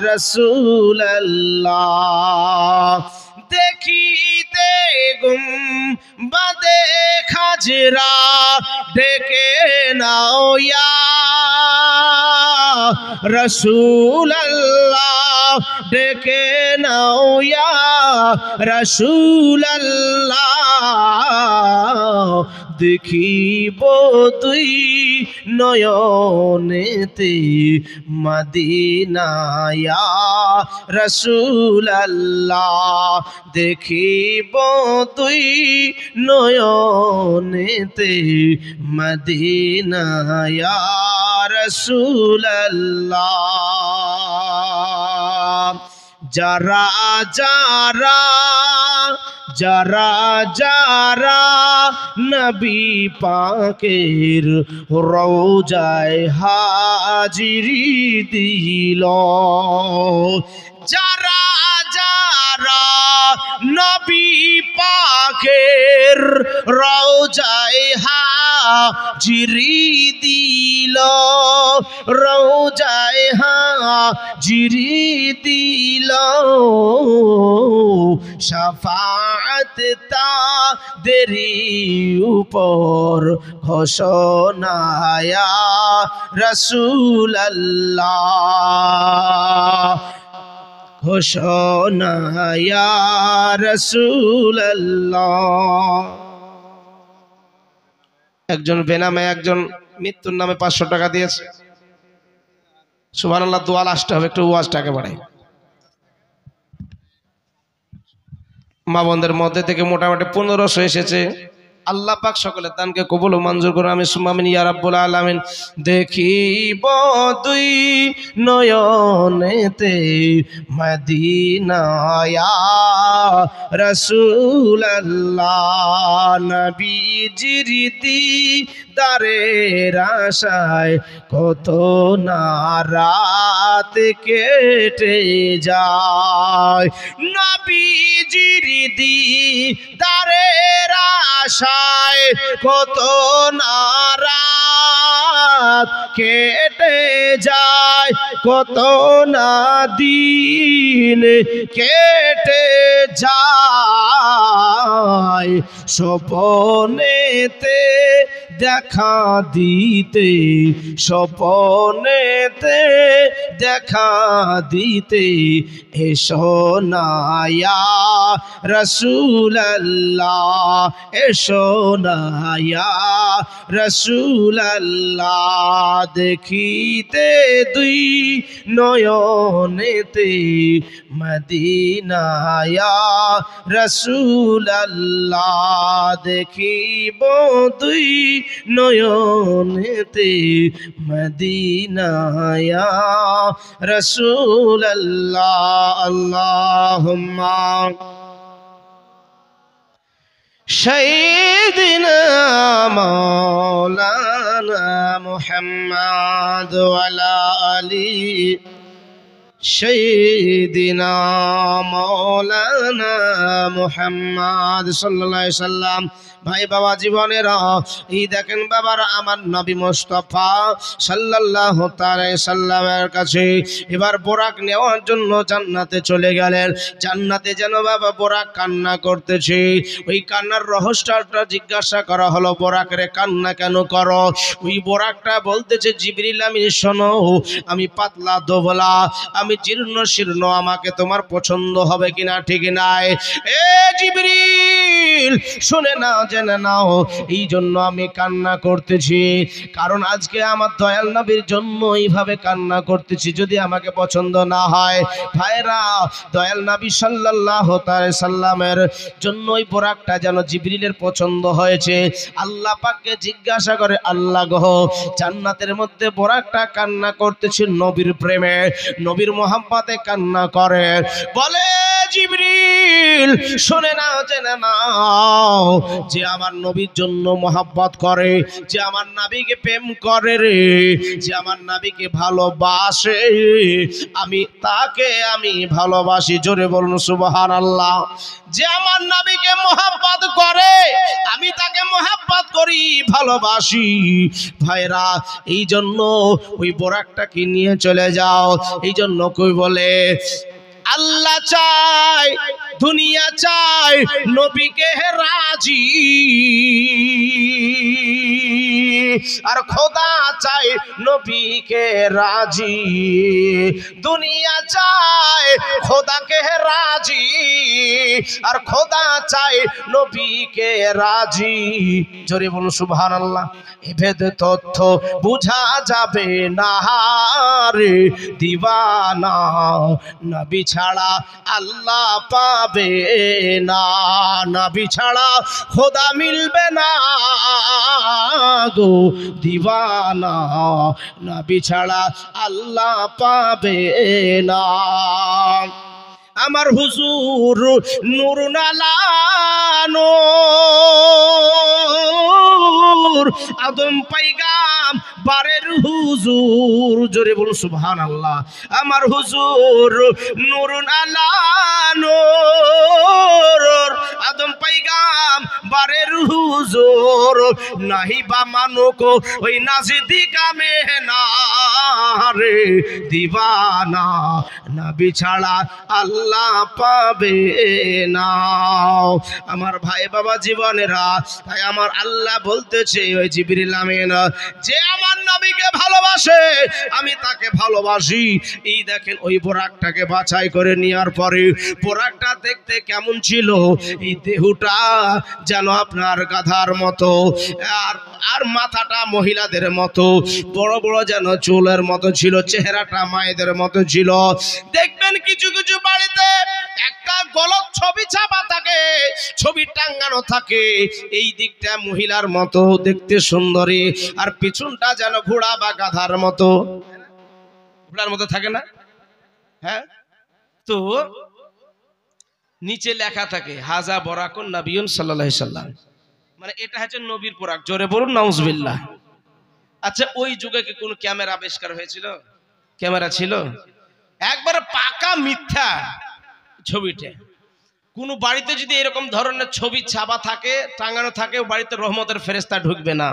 রাসূলুল্লাহ। দেখিতে গুম্বাদে খাজরা ডেকে নাও ইয়া রাসূলুল্লাহ, ডেকে নাও ইয়া রাসূলুল্লাহ। দেখিব দুই নয়নেতে মদিনা ইয়া রাসূলুল্লাহ। দেখিব দুই নয়নেতে মদিনা ইয়া রাসূলুল্লাহ। যারা যারা যারা যারা নবী পাকের রওজায় হাজিরি দিল, যারা যারা নবী পাকের রওজায় হাজিরি দিল, রওজায় হাজিরি দিল, শাফাআত তাদেরই উপর ঘোষণা ইয়া রাসূলুল্লাহ, ঘোষণা ইয়া রাসূলুল্লাহ। একজন বেনামে একজন মৃত্যুর নামে 500 টাকা দিয়েছে। সুবহানাল্লাহ, দোয়া আসতে হবে, একটু ওয়াজটাকে বাড়াই। মা বোনদের মধ্যে থেকে মোটামুটি 1500 এসেছে। আল্লাহ পাক সকলের দানকে কবুল ও মঞ্জুর করুন, আমি সুমামিন ইয়া রাব্বুল আলামিন। দেখিব দুই নয়নেতে মদিনা ইয়া রাসূলুল্লাহ। নবীজির দিদারের আশায় কত না রাত কেটে যায়, নবীজির দিদারের আশায় কত না রাত কেটে যায়, কত না দিন কেটে যায়। স্বপনেতে দেখা দিতে, স্বপনেতে দেখা দিতে এসো না ইয়া রাসূলুল্লাহ, এসো না ইয়া রাসূলুল্লাহ, দেখিতে দুই নয়নেতে মদিনা ইয়া রাসূলুল্লাহ, দেখিব দুই নয়নেতে মদিনা ইয়া রাসূলুল্লাহ। আল্লাহুম্মা সাইয়্যিদিনা মাওলানা মুহাম্মদ ওয়া আলা আলি সাইয়্যিদিনা মাওলানা মুহাম্মদ সাল্লাল্লাহু আলাইহি সাল্লাম। ভাই বাবা জীবনেরা, এই দেখেন বাবার আমার নবী মুস্তাফা সাল্লাল্লাহু তাআলা সাল্লামের কাছে এবার বোরাক নেওয়ার জন্য জান্নাতে চলে গেলেন। জান্নাতে যেন বাবা বোরাক কান্না করতেছে। ওই কান্নার রহস্যটা জিজ্ঞাসা করা হলো, বোরাক রে কান্না কেন করো? ওই বোরাকটা বলতেছে, জিবরিল আমিন শোনো, আমি পাতলা দোবলা, আমি জীর্ণ শীর্ণ, আমাকে তোমার পছন্দ হবে কিনা ঠিক নাই। এ জিবরিল শুনে নাও, জেনে নাও, এই জন্য আমি কান্না করতেছি, কারণ আজকে আমার দয়াল নবীর জন্য এইভাবে কান্না করতেছি। যদি আমাকে পছন্দ না হয়, ভাইরা দয়াল নবী সাল্লাল্লাহু তাআলা সাল্লামের জন্য ওই বোরাকটা যেন জিবরিলের পছন্দ হয়েছে। আল্লাহ পাককে জিজ্ঞাসা করে, আল্লাহ গো, জান্নাতের মধ্যে বোরাকটা কান্না করতেছে নবীর প্রেমে, নবীর মোহাব্বতে কান্না করে। বলে জিবরিল শুনে নাও, জেনে নাও, যে আমার নবীর জন্য মোহাব্বত করে, যে আমার নবীকে প্রেম করে রে, যে আমার নবীকে ভালোবাসে, আমি তাকে আমি ভালোবাসি। জোরে বলুন সুবহানাল্লাহ। যে আমার নবীকে মোহাব্বত করে, আমি তাকে মোহাব্বত করি, ভালোবাসি। ভাইরা এই জন্য ওই বোরাকটাকে নিয়ে চলে যাও। এই জন্য কই বলে, আল্লাহ চাই, দুনিয়া চাই, নবীকে রাজি, আর খোদা চাই নবীকে রাজি। দুনিয়া চাই খোদাকে রাজি, আর খোদা চাই নবীকে রাজি। জোরে বলুন সুবহানাল্লাহ। এভেদ তথ্য বুঝা যাবে না রে দিওয়ানা, নবী ছাড়া আল্লাহ পাবে না, নবী ছাড়া খোদা মিলবে না গো দিওয়ানা, নবী ছাড়া আল্লাহ পাবে না। আমার হুজুর নূরুন আলা নূর, আদম পাইগাম বারের হুজুর। জোরে বলুন সুবহানাল্লাহ। আমার হুজুর নূরুন আলা নূর, আদম পাইগাম বারের হুজুর, নাহি বা মানুক ওই নাজিদিকা মেহনা রে দিওয়ানা, নবী ছাড়া আল্লাহ পাবে না। আমার ভাই বাবা জীবনেরা, তাই আমার আল্লাহ বলতেছে ওই জিবরিল আমিন, যে আমার নবীকে ভালোবাসে আমি তাকে ভালোবাসি। এই দেখেন ওই বোরাকটাকে বাছাই করে নেওয়ার পরে, বোরাকটা দেখতে কেমন ছিল? এই দেহটা যেন আপনার গাধার মতো, আর মাথাটা মহিলাদের মতো, বড় বড় যেন চুলের মতো ছিল, চেহারাটা মায়েদের মতো ছিল। দেখবেন কিছু কিছু বাড়িতে একটা গলত ছবি ছাপা থাকে, ছবি টাঙ্গানো থাকে, এই দিকটা মহিলার মতো দেখতে সুন্দরী, আর পিছনটা যেন ঘোড়া বা গাধার মতো, ঘোড়ার মতো থাকে না? হ্যাঁ, তো নিচে লেখা থাকে হাজা বরাকুন নবিয়ুন সাল্লাল্লাহু আলাইহি সাল্লাম, মানে এটা হচ্ছে নবীর পোশাক। জোরে বলুন নাউজুবিল্লাহ। আচ্ছা, ওই যুগে কি কোনো ক্যামেরা আবিষ্কার হয়েছিল? ক্যামেরা ছিল? একবার পাকা মিথ্যা ছবিটা। কোন বাড়িতে যদি এরকম ধরনের ছবি ছাপা থাকে, টাঙানো থাকে, বাড়িতে রহমতের ফেরেশতা ঢুকবে না।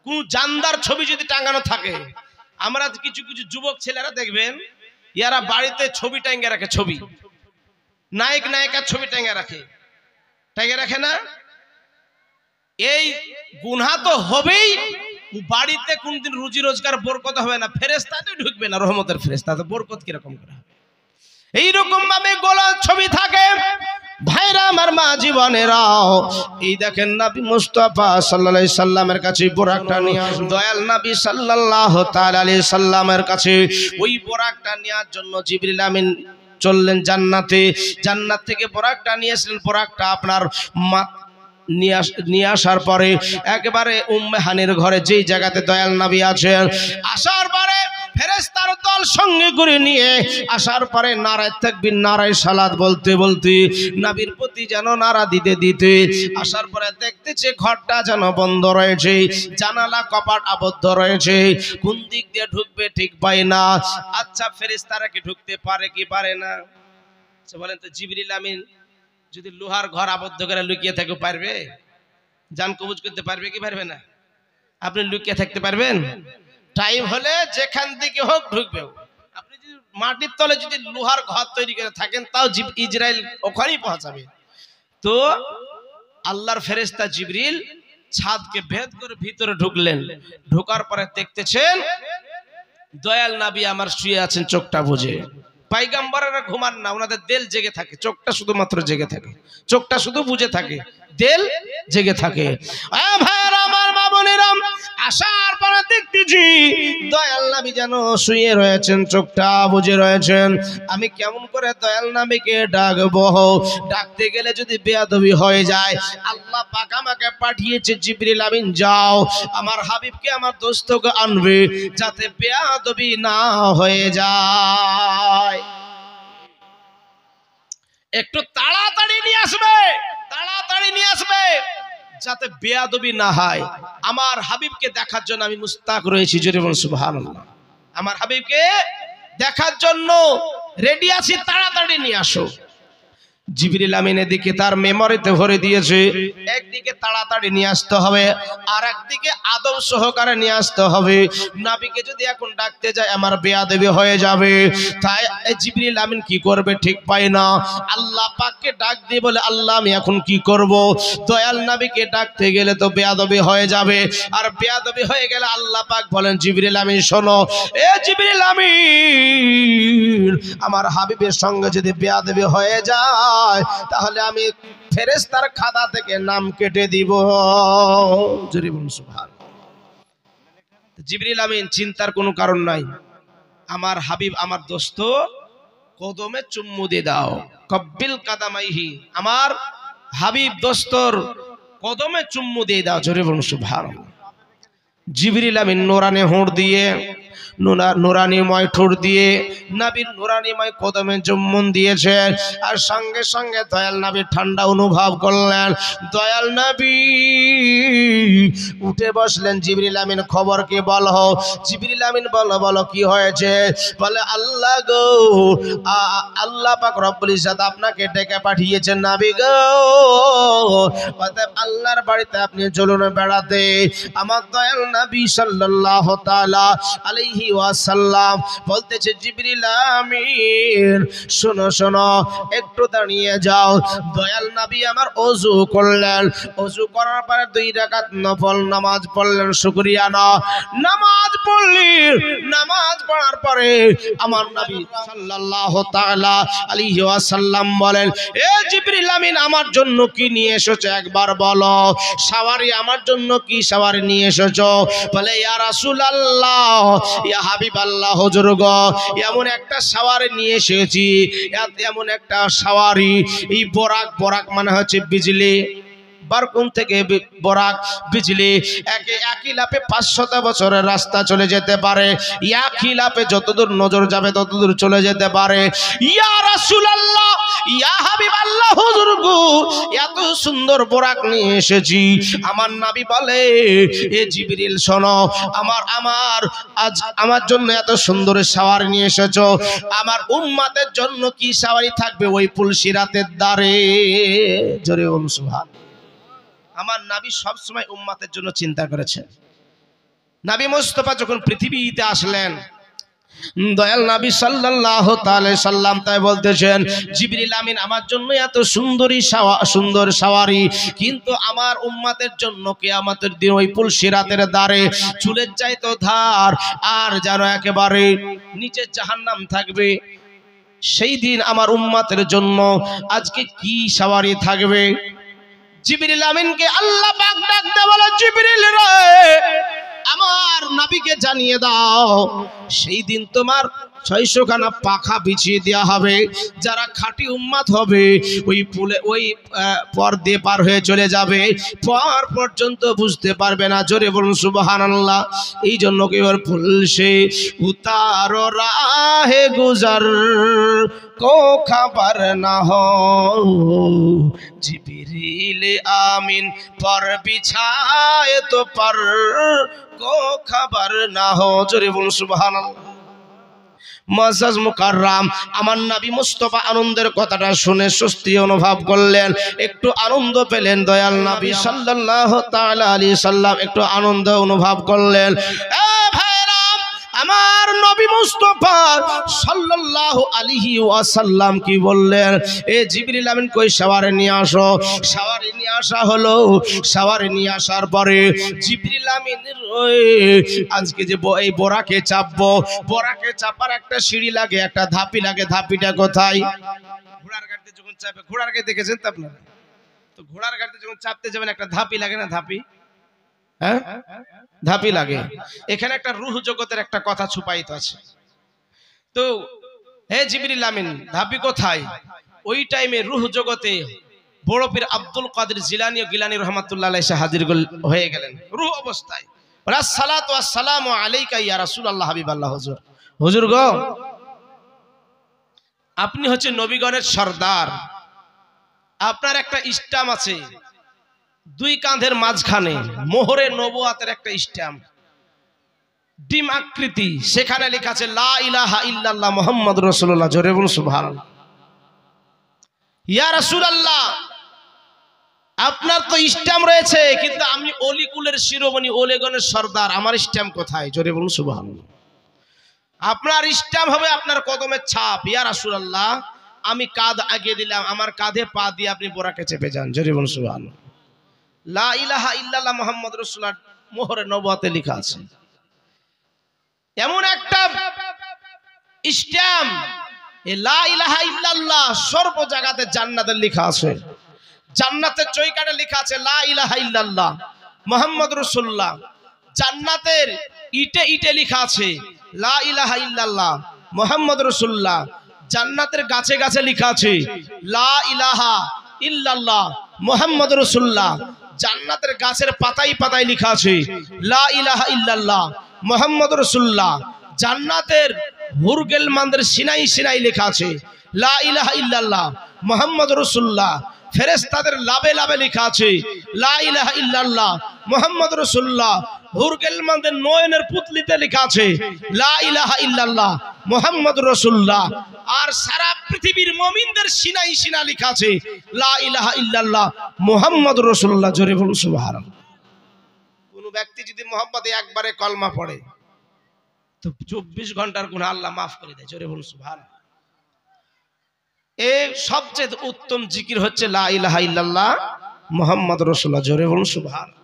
কোন জানদার ছবি যদি টাঙানো থাকে, আমরা কিছু কিছু যুবক ছেলেরা দেখবেন ইয়ারা বাড়িতে ছবি টাঙ্গে রাখে, ছবি নায়ক নায়িকার ছবি টাঙ্গে রাখে না? এই গুনাহ তো হবেই, বাড়িতে কোনদিন রুজি রোজগার বরকত হবে না, ফেরেশতাতে ঢুকবে না, রহমতের ফেরেশতাতে বরকত কিরকম করে হবে? এইরকম ভাবে গোলার ছবি থাকে। ভাইরা আমার মা জীবনেরাও, এই দেখেন নবী মুস্তাফা সাল্লাল্লাহু আলাইহি সাল্লামের কাছে বোরাকটা নিয়ে দয়াল নবী সাল্লাল্লাহু তাআলা আলাইহি সাল্লামের কাছে ওই বোরাকটা নেওয়ার জন্য জিবরিল আমিন চললেন জান্নাতে। জান্নাত থেকে বোরাকটা নিয়ে আসলেন। বোরাকটা আপনার নিয়ে আসার পরে একেবারে উম্মে হানির ঘরে যেই জায়গাতে দয়াল নবী আছেন, আসার পরে ফেরেশতার দল সঙ্গে করে নিয়ে আসার পরে নারায়ে তাকবীর নারায়ে সালাত বলতে বলতে নবীর প্রতি যেন নারা দিতে দিতে আসার পরে দেখতেছে ঘরটা যেন বন্ধ রয়েছে, জানালা কপাট আবদ্ধ রয়েছে, কোন দিক দিয়ে ঢুকবে ঠিক পায় না। আচ্ছা ফেরেশতারা কি ঢুকতে পারে কি পারে না? আচ্ছা বলেন তো, জিবরিল আমিন যদি লোহার ঘর আবদ্ধ করে লুকিয়ে থাকতে পারবে? জান কবজ করতে পারবে কি পারবে না? আপনি লুকিয়ে থাকতে পারবেন? টাইম হলে যেখান থেকে হোক ঢুকবে। আপনি যদি মাটির তলে যদি লোহার ঘর তৈরি করে থাকেন তাও ইসরাইল ওখানেই পৌঁছাবে। তো আল্লাহর ফেরেশতা জিবরিল ছাদকে ভেদ করে ভিতরে ঢুকলেন। ঢোকার পরে দেখতেছেন দয়াল নবী আমার শুয়ে আছেন চোখটা বুজে। পয়গম্বরেরা ঘুমান না, ওনাদের দিল জেগে থাকে, চোখটা শুধুমাত্র জেগে থাকে, চোখটা শুধু বুজে থাকে, দিল জেগে থাকে। ভাইরা আমার মা বোনেরা, আসার পরে দেখতেছি দয়াল নবী যেন শুয়ে রয়েছেন, চোখটা বুজে রয়েছেন। আমি কেমন করে দয়াল নবীকে ডাকবো? ডাকতে গেলে যদি বেয়াদবি হয়ে যায়, আল্লাহ পাক আমাকে পাঠিয়েছে জিবরিল আমিন যাও আমার হাবিবকে আমার দোস্তকে আনবে যাতে বেয়াদবি না হয়ে যায়। একটু তাড়াতাড়ি নিয়ে আসবে, তাড়াতাড়ি নিয়ে আসবে যাতে বেয়াদবি না হয়। আমার হাবিবকে দেখার জন্য আমি মুস্তাক রয়েছি, জোরে বলুন সুবহানাল্লাহ। আমার হাবিবকে দেখার জন্য রেডি আছি, তাড়াতাড়ি নিয়ে আসো। জিবরিল আমিন এদিকে তার মেমোরিতে ভরে দিয়েছে, একদিকে তাড়াতাড়ি নিয়ে আসতে হবে, আর একদিকে আদব সহকারে নিয়ে আসতে হবে। নবীকে যদি এখন ডাকতে যায় আমার বেয়াদবি হয়ে যাবে। তাই জিবরিল আমিন কি করবে ঠিক পায় না। আল্লাহ পাককে ডাক দিয়ে বলে, আল্লাহ আমি এখন কি করব? দয়াল নবীকে ডাকতে গেলে তো বেয়াদবি হয়ে যাবে, আর বেয়াদবি হয়ে গেলে আল্লাহ পাক বলেন জিবরিল আমিন শোনো, এ জিবরিল আমিন আমার হাবিবের সঙ্গে যদি বেয়াদবি হয়ে যায় তাহলে আমি ফেরেশতার খাতা থেকে নাম কেটে দিব। জোরে বলুন সুবহানাল্লাহ। জিবরিল আমিন চিন্তার কোনো কারণ নাই। আমার হাবিব আমার দোস্ত কদমে চুম্মু দিয়ে দাও, কব্বিল কাদামাইহি, আমার হাবিব দোস্তর কদমে চুম্মু দিয়ে দাও। জোরে বলুন সুবহানাল্লাহ। জিবরিল আমিন নূরানি হোঁট দিয়ে, নুরানিময় ঠোঁট দিয়ে নবীর নুরানিময় কদমে চুম্বন দিয়েছে। আর সঙ্গে সঙ্গে দয়াল নবী ঠান্ডা অনুভব করলেন। দয়াল নবী উঠে বসলেন। জিবরিল আমিন খবর কি বলো? জিবরিল আমিন বলো বলো কি হয়েছে? বলে আল্লাহ গো, আল্লাহ পাক রব্বুল ইজ্জত আপনাকে ডেকে পাঠিয়েছেন নবী গো, অতএব আল্লাহর বাড়িতে আপনি চলুন বেড়াতে। আমার দয়াল নবী সাল্লাল্লাহু তাআলা আলাইহি ওয়াসাল্লাম বলতেছে জিবরিল আমিন শোনো শোনো একটু দাঁড়িয়ে যাও। দয়াল নবী আমার ওযু করলেন। ওযু করার পরে 2 রাকাত নফল নামাজ পড়লেন। শুকরিয়া না, নামাজ পড়লেন। নামাজ পড়ার পরে আমার নবী সাল্লাল্লাহু তাআলা আলাইহি ওয়াসাল্লাম বলেন, এ জিবরিল আমিন আমার জন্য কি নিয়ে এসেছো একবার বলো। সাওয়ারি আমার জন্য কি সাওয়ারি নিয়ে এসেছো? বলে ইয়া রাসূলুল্লাহ, ইয়া হাবিবাল্লাহ, হুজুর গো এমন একটা সাওয়ারি নিয়ে এসেছি, এমন একটা সাওয়ারি। এই বরাক, বরাক মানে হচ্ছে বিজলি। বারকুন থেকে বরাক বিজলি, একই লাপে 500 বছরের রাস্তা চলে যেতে পারে। একই লাপে যতদূর নজর যাবে ততদূর চলে যেতে পারে। ইয়া রাসূলুল্লাহ, ইয়া হাবিবাল্লাহ, হুজুর গো এত সুন্দর বরাক নিয়ে এসেছি। আমার নবী বলে, এ জিবরিল শোনো, আজ আমার জন্য এত সুন্দর সাওয়ারি নিয়ে এসেছো। আমার উম্মতের জন্য কি সাওয়ারি থাকবে ওই পুলসিরাতের দ্বারে। জোরে বলুন সুবহানাল্লাহ। আমার নবী সব সময় উম্মতের জন্য চিন্তা করেছেন। নবী মুস্তাফা যখন পৃথিবীতে আসলেন, দয়াল নবী সাল্লাল্লাহু তাআলা সাল্লাম তাই বলতেছেন, জিবরিল আমিন আমার জন্য এত সুন্দর সওয়ারি, কিন্তু আমার উম্মতের জন্য কিয়ামতের দিন ওই পুলসিরাতের দ্বারে চুলের চাইতো ধার আর যেন একেবারে নিচে জাহান্নাম থাকবে। সেই দিন আমার উম্মতের জন্য আজকে কি সওয়ারি থাকবে? জিবরিল আমিনকে আল্লাহ পাক ডাক দেয়া বলে, জিবরিল রে আমার নবীকে জানিয়ে দাও, সেই দিন তোমার 600 খানা পাখা বিছিয়ে দেওয়া হবে। যারা খাঁটি উম্মত হবে ওই পুলে ওই পর দিয়ে পার হয়ে চলে যাবে, পর পর্যন্ত বুঝতে পারবে না। জোরে বলুন সুবহানাল্লাহ। এই জন্য কি ওর ফুল সে উতারো রাহে গুজর को खबर ना हो, जिब्रील आमीन पर बिछाए तो पर को खबर ना हो। जोरे बोलो सुभान अल्लाह। মুআজ্জাজ মুকাররাম আমার নবী মুস্তাফা আনন্দের কথাটা শুনে স্বস্তি অনুভব করলেন, একটু আনন্দ পেলেন। দয়াল নবী সাল্লাল্লাহু তাআলা আলাইহি সাল্লাম একটু আনন্দ অনুভব করলেন। আমার নবী মুস্তাফা সাল্লাল্লাহু আলাইহি ওয়াসাল্লাম কি বললেন? এ জিবরিল আমিন কই সওয়ারি নিয়ে আসো। সওয়ারি নিয়ে আসা হলো। সওয়ারি নিয়ে আসার পরে জিবরিল আমিন আজকে যে এই বোরাকে চাপবো, বোরাকে চাপার একটা সিঁড়ি লাগে, একটা ধাপি লাগে। ধাপিটা কোথায়? ঘোড়ার গাড়িতে যখন চাপে, ঘোড়ার গাড়ি দেখেছেন তো আপনারা? তো ঘোড়ার গাড়িতে যখন চাপতে যাবেন একটা ধাপি লাগে না? ধাপি, হ্যাঁ ধাপি লাগে। এখানে একটা রূহ জগতের একটা কথা ছুপায়িত আছে। তো হে জিবরিল আমিন ধাপি কোথায়? ওই টাইমে রূহ জগতে বড় পীর আব্দুল কাদের জিলানী ও গিলানী রহমাতুল্লাহ আলাইহি এসে হাজির হয়ে গেলেন রূহ অবস্থায়। আসসালাতু ওয়াসসালামু আলাইকা ইয়া রাসূলুল্লাহ হাবিবাল্লাহ। হুজুর, হুজুর গো আপনি হচ্ছে নবীগণের সর্দার, আপনার একটা স্ট্যাম্প আছে দুই কাঁধের মাঝখানে, মোহরে নবুয়াতের একটা স্ট্যাম্প, ডিম আকৃতি, সেখানে লেখা আছে লা ইলাহা ইল্লাল্লাহ মুহাম্মাদুর রাসূলুল্লাহ। জোরে বলুন সুবহানাল্লাহ। ইয়া রাসূলুল্লাহ আপনার তো স্ট্যাম্প রয়েছে, কিন্তু আমি অলিকুলের শিরোমণি, ওলেগণের সর্দার, আমার স্ট্যাম্প কোথায়? জোরে বলুন সুবহানাল্লাহ। আপনার স্ট্যাম্প হবে আপনার কদমের ছাপ। ইয়া রাসূলুল্লাহ আমি কাঁধ আগিয়ে দিলাম, আমার কাঁধে পা দিয়ে আপনি বোরাকে চেপে যান। জোরে বলুন সুবহানাল্লাহ। লা ইলাহা ইল্লাল্লাহ মুহাম্মাদুর রাসূলুল্লাহ মোহরে নবুয়াতে লেখা আছে। এমন একটা স্ট্যাম্প, লা ইলাহা ইল্লাল্লাহ সর্ব জায়গাতে জান্নাতের লেখা আছে। জান্নাতের চৌকাঠে লেখা আছে লা ইলাহা ইল্লাল্লাহ মুহাম্মাদুর রাসূলুল্লাহ। জান্নাতের ইটে ইটে লেখা আছে লা ইলাহা ইল্লাল্লাহ মুহাম্মাদুর রাসূলুল্লাহ। জান্নাতের গাছে গাছে লেখা আছে লা ইলাহা ইল্লাল্লাহ মুহাম্মাদুর রাসূলুল্লাহ। জান্নাতের গাছের পাতায় পাতায় লেখা আছে লা ইলাহা ইল্লাল্লাহ মুহাম্মাদুর রাসূলুল্লাহ। জান্নাতের হুরগেল মানদের সিনাই সিনাই লেখা আছে লা ইলাহা ইল্লাল্লাহ মুহাম্মাদুর রাসূলুল্লাহ। ফেরেশতাদের লাবে লাবে লেখা আছে লা ইলাহা ইল্লাল্লাহ মুহাম্মাদুর রাসূলুল্লাহ। হুরগেল মানদের নয়নের পুতলিতে লেখা আছে লা ইলাহা ইল্লাল্লাহ মুহাম্মাদুর রাসূলুল্লাহ। আর সারা পৃথিবীর মুমিনদের সিনাই সিনা লেখা আছে লা ইলাহা ইল্লাল্লাহ মুহাম্মাদুর রাসূলুল্লাহ। জোরে বলুন সুবহানাল্লাহ। কোন ব্যক্তি যদি মুহাম্মদে একবারে কলমা পড়ে তো 24 ঘন্টার গুনাহ আল্লাহ মাফ করে দেয়। জোরে বলুন সুবহানাল্লাহ। এই সবচেয়ে উত্তম জিকির হচ্ছে লা ইলাহা ইল্লাল্লাহ মুহাম্মাদুর রাসূলুল্লাহ। জোরে বলুন সুবহানাল্লাহ।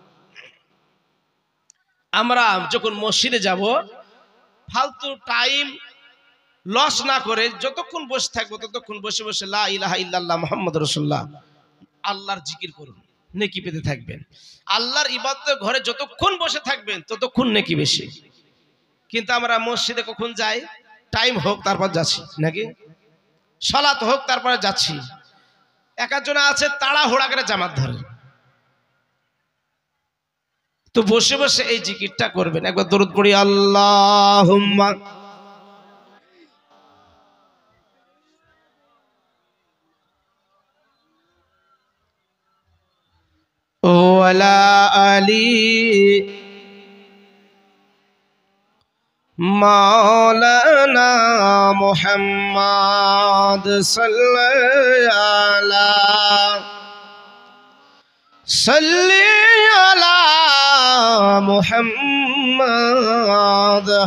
আমরা যখন মসজিদে যাব ফালতু টাইম লস না করে যতক্ষণ বসে থাকবো ততক্ষণ বসে বসে লা ইলাহা ইল্লাল্লাহ মুহাম্মাদুর রাসূলুল্লাহ আল্লাহর জিকির করুন, নেকি পেতে থাকবেন। আল্লাহর ইবাদতের ঘরে যতক্ষণ বসে থাকবেন ততক্ষণ নেকি বেশি। কিন্তু আমরা মসজিদে কখন যাই? টাইম হোক তারপর যাচ্ছি, নাকি সালাত হোক তারপরে যাচ্ছি। একজন আছে তাড়াহুড়া করে জামাত ধরে, তো বসে বসে এই জিকিরটা করবেন। একবার দরুদ পড়ি আল্লাহুম্মা ওয়ালা আলি মাওলানা মুহাম্মদ সাল্লি আলা মোহাম্মদ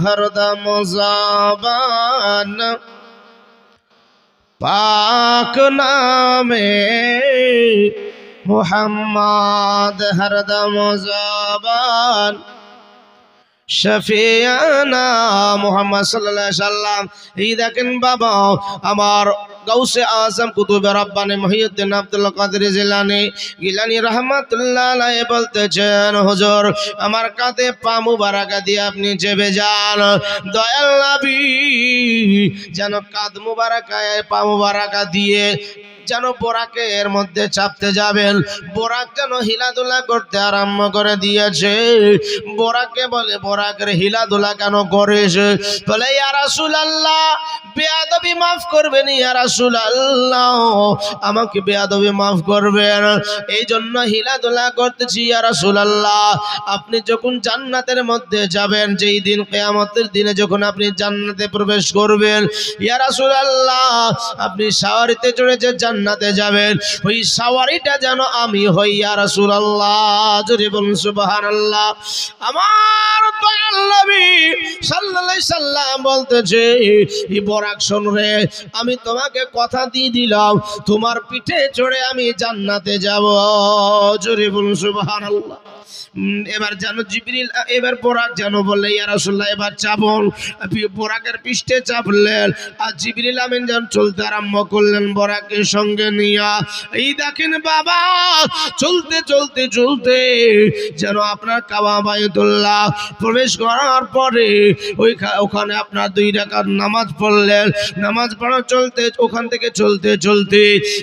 হরদম জবান পাক নামে মোহাম্মদ হরদম জবান শফিয়ানা মুহাম্মদ সাল্লাল্লাহু আলাইহি সাল্লাম। এই দেখেন বাবা আমার গাউসে আজম কুতুবে রব্বানি মুহিউদ্দিন আব্দুল কাদের জিলানী রাহমাতুল্লাহ আলাইহি বলতেছেন, হুজুর আমার কাঁধে পা মুবারাকা দিয়ে আপনি চেপে যান, দয়াল নবী যেন কাঁধ মুবারাকায় পা মুবারাকা দিয়ে যেন বোরাকের মধ্যে চাপতে যাবেন, বোরাক যেন হিলাদুলা করতে আরম্ভ করে দিয়েছে। বোরাককে বলে, বোরাকের হিলাদুলা কেন করেছে? বলে, ইয়া রাসূলুল্লাহ বেয়াদবি মাফ করবেন, ইয়া রাসূলুল্লাহ আমাকে বেয়াদবি মাফ করবেন, এই জন্য হিলাদুলা করতেছি ইয়া রাসূলুল্লাহ। আপনি যখন জান্নাতের মধ্যে যাবেন, যেই দিন কিয়ামতের দিনে যখন আপনি জান্নাতে প্রবেশ করবেন, ইয়া রাসূলুল্লাহ আপনি সাওয়ারিতে চড়ে যে জান্নাতে যাবেন, ওই সাওয়ারিটা যেন আমি হই ইয়া রাসূলুল্লাহ। জোরে বলুন সুবহানাল্লাহ। আমার দয়াল নবী সাল্লাল্লাহু আলাইহি সাল্লাম বলতেছে, এই বোরাক শোন রে, আমি তোমাকে কথা দিয়ে দিলাম তোমার পিঠে চড়ে আমি জান্নাতে যাব। জোরে বলুন সুবহানাল্লাহ। এবার যেন জিবরিল, এবার বোরাক যেন বললে, ইয়া রাসূলুল্লাহ এবার চাপুন। বোরাকের পৃষ্ঠে চাপলেন আর জিবরিল আমিন যেন চলতে আরম্ভ করলেন বোরাকের সঙ্গে নিয়া। এই দেখেন বাবা চলতে চলতে চলতে যেন আপনার কাবা বাইতুল্লাহ প্রবেশ করার পরে ওখানে আপনার 2 রাকাত নামাজ পড়লেন। নামাজ পড়া চলতে ওখান থেকে চলতে চলতে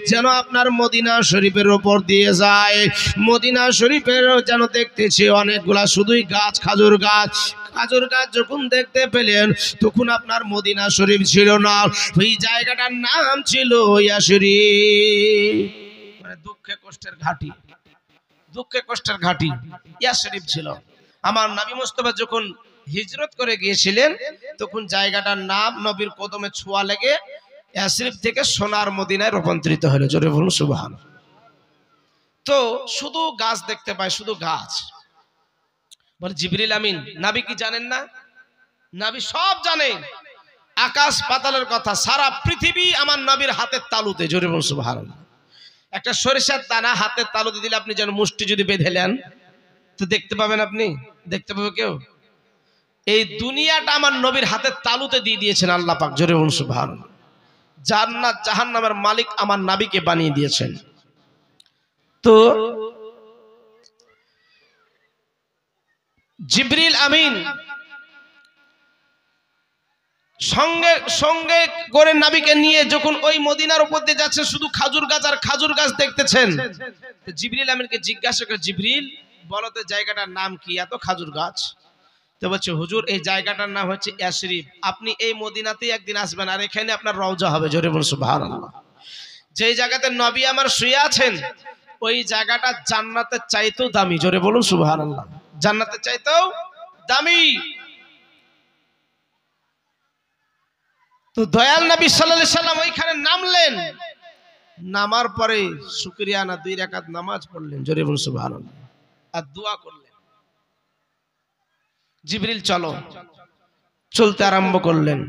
যেন আপনার মদিনা শরীফের উপর দিয়ে যায়। মদিনা শরীফের যেন দেখতেছে অনেকগুলা শুধুই গাছ, খাজুর গাছ। খাজুর গাছ যখন দেখতে পেলেন তখন আপনার মদিনা শরীফ ছিল না, ওই জায়গাটার নাম ছিল ইয়াশরিফ, মানে দুঃখে কষ্টের ঘাঁটি। দুঃখে কষ্টের ঘাঁটি ইয়াশরিফ ছিল। আমার নবী মুস্তাফা যখন হিজরত করে গিয়েছিলেন তখন জায়গাটার নাম নবীর কদমে ছোঁয়া লেগে ইয়াশরিফ থেকে সোনার মদিনায় রূপান্তরিত হলো। জোরে বলুন সুবহানাল্লাহ। তো শুধু গাছ দেখতে পায়, শুধু গাছ। বলে জিবরিল আমিন নবী কি জানেন না? নবী সব জানেন, আকাশ পাতালের কথা, সারা পৃথিবী আমার নবীর হাতের তালুতে। জোরে বলুন সুবহানাল্লাহ। একটা সরিষার দানা হাতের তালুতে দিলে আপনি যেন মুষ্টি যদি বেঁধে নেন তো দেখতে পাবেন, আপনি দেখতে পাবে কেউ? এই দুনিয়াটা আমার নবীর হাতের তালুতে দিয়ে দিয়েছেন আল্লাহ পাক। জোরে বলুন সুবহানাল্লাহ। জান্নাত জাহান্নামের মালিক আমার নবীকে বানিয়ে দিয়েছেন। তো জিবরিল আমিন সঙ্গে সঙ্গে করে নবীকে নিয়ে যখন ওই মদিনার উপর দিয়ে যাচ্ছে, শুধু খাজুর গাছ আর খাজুর গাছ দেখতেছেন। জিবরিল আমিনকে জিজ্ঞাসা করে, জিবরিল বলো তো জায়গাটার নাম কি, এত খাজুর গাছ? তো বলছে, হুজুর এই জায়গাটার নাম হচ্ছে ইয়াশরিফ। আপনি এই মদিনাতেই একদিন আসবেন আর এখানে আপনার রওজা হবে। জোরে বলুন সুবহানাল্লাহ। যেই জায়গাতে নবী আমার শুয়ে আছেন ওই জায়গাটা জান্নাতের চাইতেও দামি। জোরে বলুন সুবহানাল্লাহ। জান্নাতের চাইতেও দামি। তো দয়াল নবী সাল্লাল্লাহু আলাইহি সাল্লাম ওইখানে নামলেন। নামার পরে শুকরিয়ানা 2 রাকাত নামাজ পড়লেন। জোরে বলুন সুবহানাল্লাহ। আর দোয়া করলেন। জিবরিল চলো, চলতে আরম্ভ করলেন।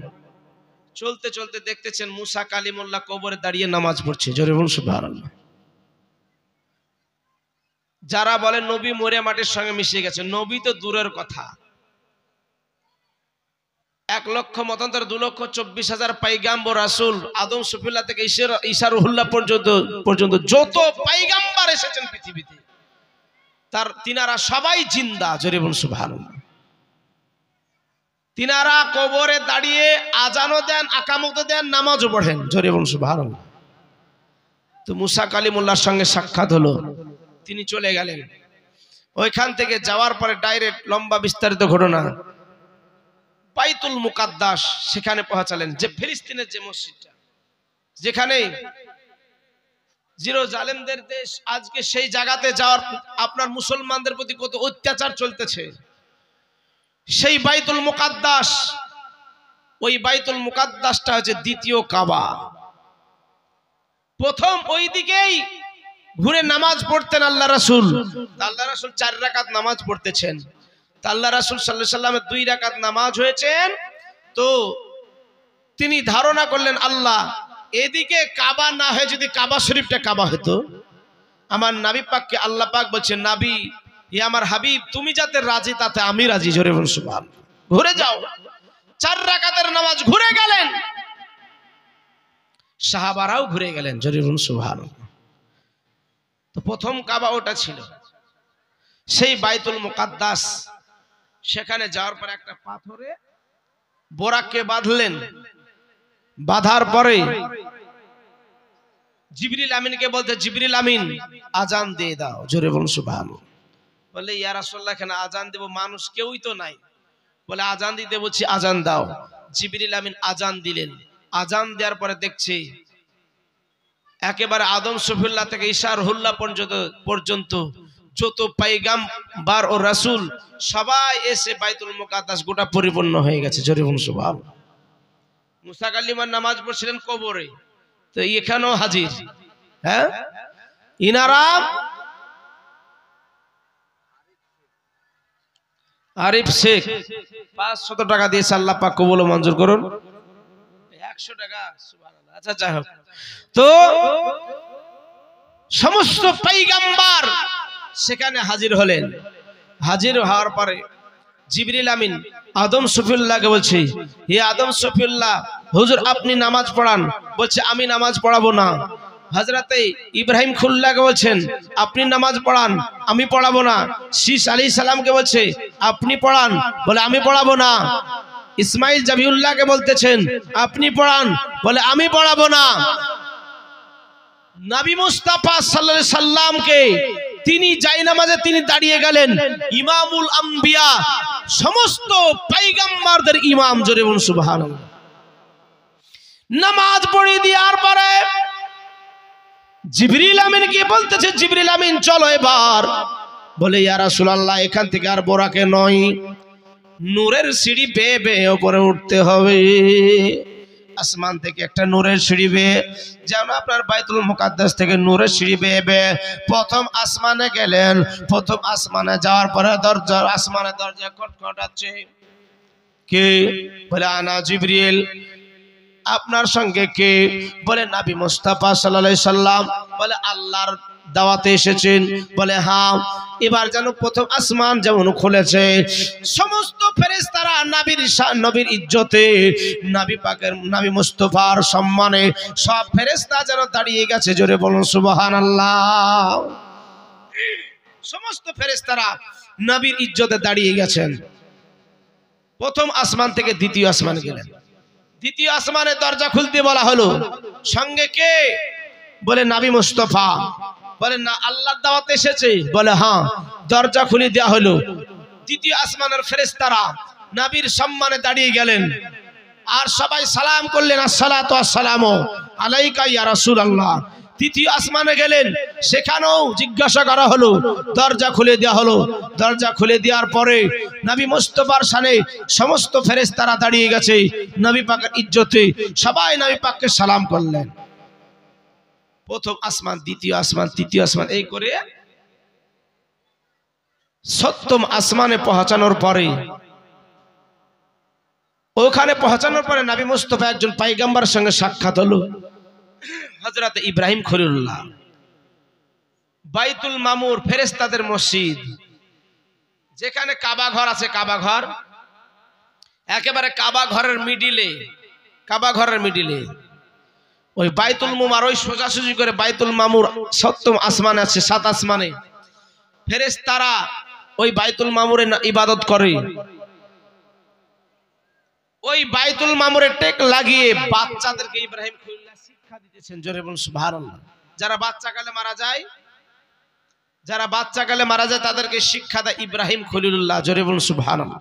চলতে চলতে দেখতেছেন মুসা কালিমুল্লাহ কবরে দাঁড়িয়ে নামাজ পড়ছে। জোরে বলুন সুবহানাল্লাহ। যারা বলে নবী মরে মাটির সঙ্গে মিশে গেছে, নবী তো দূরের কথা। 1,24,000 পাইগাম্বর রাসূল আদম সফিউল্লাহ থেকে ঈসা রুহুল্লাহ পর্যন্ত যত পাইগাম্বার এসেছেন পৃথিবীতে, তিনারা সবাই জিন্দা। জোরে বলুন সুবহানাল্লাহ। তিনারা কবরে দাঁড়িয়ে আজানও দেন, আকামতও দেন, নামাজও পড়েন। জোরে বলুন সুবহানাল্লাহ। তো মুসা কালিমুল্লাহর সঙ্গে সাক্ষাৎ হলো, তিনি চলে গেলেন। ওইখান থেকে যাওয়ার পরে ডাইরেক্ট লম্বা বিস্তারিত ঘটনা বাইতুল মুকাদ্দাস, সেখানে পৌঁছালেন। যে ফিলিস্তিনের যে মসজিদটা, যেখানে জেরুজালেমদের দেশ, আজকে সেই জায়গাতে যাওয়ার আপনার মুসলমানদের প্রতি কত অত্যাচার চলতেছে, সেই বাইতুল মুকাদ্দাস, ওই বাইতুল মুকাদ্দাসটা হচ্ছে দ্বিতীয় কাবা। প্রথম ওই দিকেই ঘুরে নামাজ পড়তেন আল্লাহ রাসূল। 4 রাকাত নামাজ পড়তেছেন। তা আল্লাহ রাসূল সাল্লাল্লাহু আলাইহি সাল্লামের 2 রাকাত নামাজ হয়েছেন। তো তিনি ধারণা করলেন আল্লাহ এদিকে কাবা না হয়ে যদি কাবা শরীফটা কাবা হতো, আমার নবী পাককে আল্লাহ পাক বলছেন, নবী ইয়া আমার হাবিব তুমি যাতে রাজি তাতে আমি রাজি। জোরে বলুন সুবহানাল্লাহ। ঘুরে যাও। 4 রাকাতের নামাজ ঘুরে গেলেন, সাহাবারাও ঘুরে গেলেন। জোরে বলুন সুবহানাল্লাহ। তো প্রথম কাবা ওটা ছিল, সেই বাইতুল মুকাদ্দাস। সেখানে যাওয়ার পর একটা পাথরে বোরাককে বাঁধলেন। বাঁধার পরে জিবরিল আমিনকে বলতে, জিবরিল আমিন আজান দিয়ে দাও। জোরে বলুন সুবহানাল্লাহ। বলে ইয়া রাসূলুল্লাহ এখানে আজান দেব, মানুষ কেউই তো নাই। বলে আজান দিতে বলছি, আজান দাও। জিবরিল আমিন আজান দিলেন। আজান দেওয়ার পরে দেখছে একেবারে আদম সফিউল্লাহ থেকে ঈসা রুহুল্লাহ পর্যন্ত যত পয়গম্বর ও রাসূল সবাই এসে বাইতুল মুকাদ্দাস গোটা পরিপূর্ণ হয়ে গেছে। জোরে বলুন সুবহানাল্লাহ। মুসা কালিমার নামাজ পড়ছিলেন কবরে, তো এখানেও হাজির। হ্যাঁ, ইনারা আরিফ শেখ 500 টাকা দিয়েছে, আল্লাহ পাক কবুল ও মঞ্জুর করুন। 100 টাকা সুবহানাল্লাহ। আচ্ছা যাই হোক, তো সমস্ত পয়গম্বর সেখানে হাজির হলেন। হাজির হওয়ার পরে জিবরিল আমিন আদম সফিউল্লাহকে বলছে, হে আদম সফিউল্লাহ হুজুর আপনি নামাজ পড়ান। বলছে আমি নামাজ পড়াবো না। হযরতে ইব্রাহিম খুল্লাহকে বলছেন আপনি নামাজ পড়ান, আমি পড়াবো না। শীস আলাইহিস সালামকে বলছে আপনি পড়ান, বলে আমি পড়াবো না। ইসমাইল জাবিউল্লাহকে বলতেছেন আপনি পড়ান, বলে আমি পড়াবো না। নবী মুস্তাফা সাল্লাল্লাহু আলাইহি সাল্লামকে তিনি জায়নামাজে তিনি দাঁড়িয়ে গেলেন, ইমামুল আম্বিয়া সমস্ত পয়গম্বরদের ইমাম। জোরে বলুন সুবহানাল্লাহ। নামাজ পড়িয়ে দেওয়ার পরে জিবরিল আমিনকে বলতেছে, জিবরিল আমিন চলো এবার। বলে ইয়া রাসূলুল্লাহ এখান থেকে আর বোরাকে নয়, নূরের সিঁড়ি বেয়ে বেয়ে উপরে উঠতে হবে। আসমান থেকে একটা নূরের সিঁড়ি বেয়ে, যেন আপনার বাইতুল মুকাদ্দাস থেকে নূরের সিঁড়ি বেয়ে বেয়ে প্রথম আসমানে গেলেন। প্রথম আসমানে যাওয়ার পরে দরজা, আসমানের দরজা খটখটাচ্ছে। কে? বলে আনা জিবরিল। আপনার সঙ্গে কে? বলে নবী মুস্তাফা সাল্লাল্লাহু আলাইহি সাল্লাম। বলে আল্লাহর দাওয়াতে এসেছেন? বলে হ্যাঁ। এবার যেন প্রথম আসমান যেমন খুলেছে, সমস্ত ফেরেশতারা নবীর ইজ্জতে, নবী পাকের নবী মুস্তাফার সম্মানে সব ফেরেশতা যেন দাঁড়িয়ে গেছে। জোরে বলুন সুবহানাল্লাহ। সমস্ত ফেরেশতারা নবীর ইজ্জতে দাঁড়িয়ে গেছেন। প্রথম আসমান থেকে দ্বিতীয় আসমানে গেলেন। দ্বিতীয় আসমানের দরজা খুলতে বলা হলো। সঙ্গে কে? বলে নবী মুস্তাফা। বলে না আল্লাহর দাওয়াতে এসেছে? বলে হ্যাঁ। দরজা খুলে দেওয়া হলো। দ্বিতীয় আসমানের ফেরেশতারা নবীর সম্মানে দাঁড়িয়ে গেলেন, আর সবাই সালাম করলেন, আসসালাতু ওয়াসসালামু আলাইকা ইয়া রাসূলুল্লাহ। তৃতীয় আসমানে গেলেন, সেখানেও জিজ্ঞাসা করা হলো, দরজা খুলে দেওয়া হলো। দরজা খুলে দেওয়ার পরে নবী মুস্তাফার শানে সমস্ত ফেরেশতারা দাঁড়িয়ে গেছে, নবী পাকের ইজ্জতে সবাই নবী পাককে সালাম করলেন। প্রথম আসমান, দ্বিতীয় আসমান, তৃতীয় আসমান, এই করে সপ্তম আসমানে পৌঁছানোর পরে, ওখানে পৌঁছানোর পরে নবী মুস্তাফা একজন পয়গম্বরের সঙ্গে সাক্ষাৎ হলো, হযরত ইব্রাহিম খলিলুল্লাহ। বাইতুল মামুর ফেরেশতাদের মসজিদ, যেখানে কাবা ঘর আছে, কাবা ঘর একেবারে কাবা ঘরের মিডিলে, কাবা ঘরের মিডিলে ওই বাইতুল মুমার, ওই সোজাসুজি করে বাইতুল মামুর সপ্তম আসমানে আছে। 7 আসমানে ফেরেশতারা ওই বাইতুল মামুরে ইবাদত করে। ওই বাইতুল মামুরে টেক লাগিয়ে বাচ্চাদেরকে ইব্রাহিম খলিলুল্লাহ শিক্ষা দিতেছেন। জোরে বলুন সুবহানাল্লাহ। যারা বাচ্চাকালে মারা যায়, যারা বাচ্চাকালে মারা যায় তাদেরকে শিক্ষা দেয় ইব্রাহিম খলিলুল্লাহ। জোরে বলুন সুবহানাল্লাহ।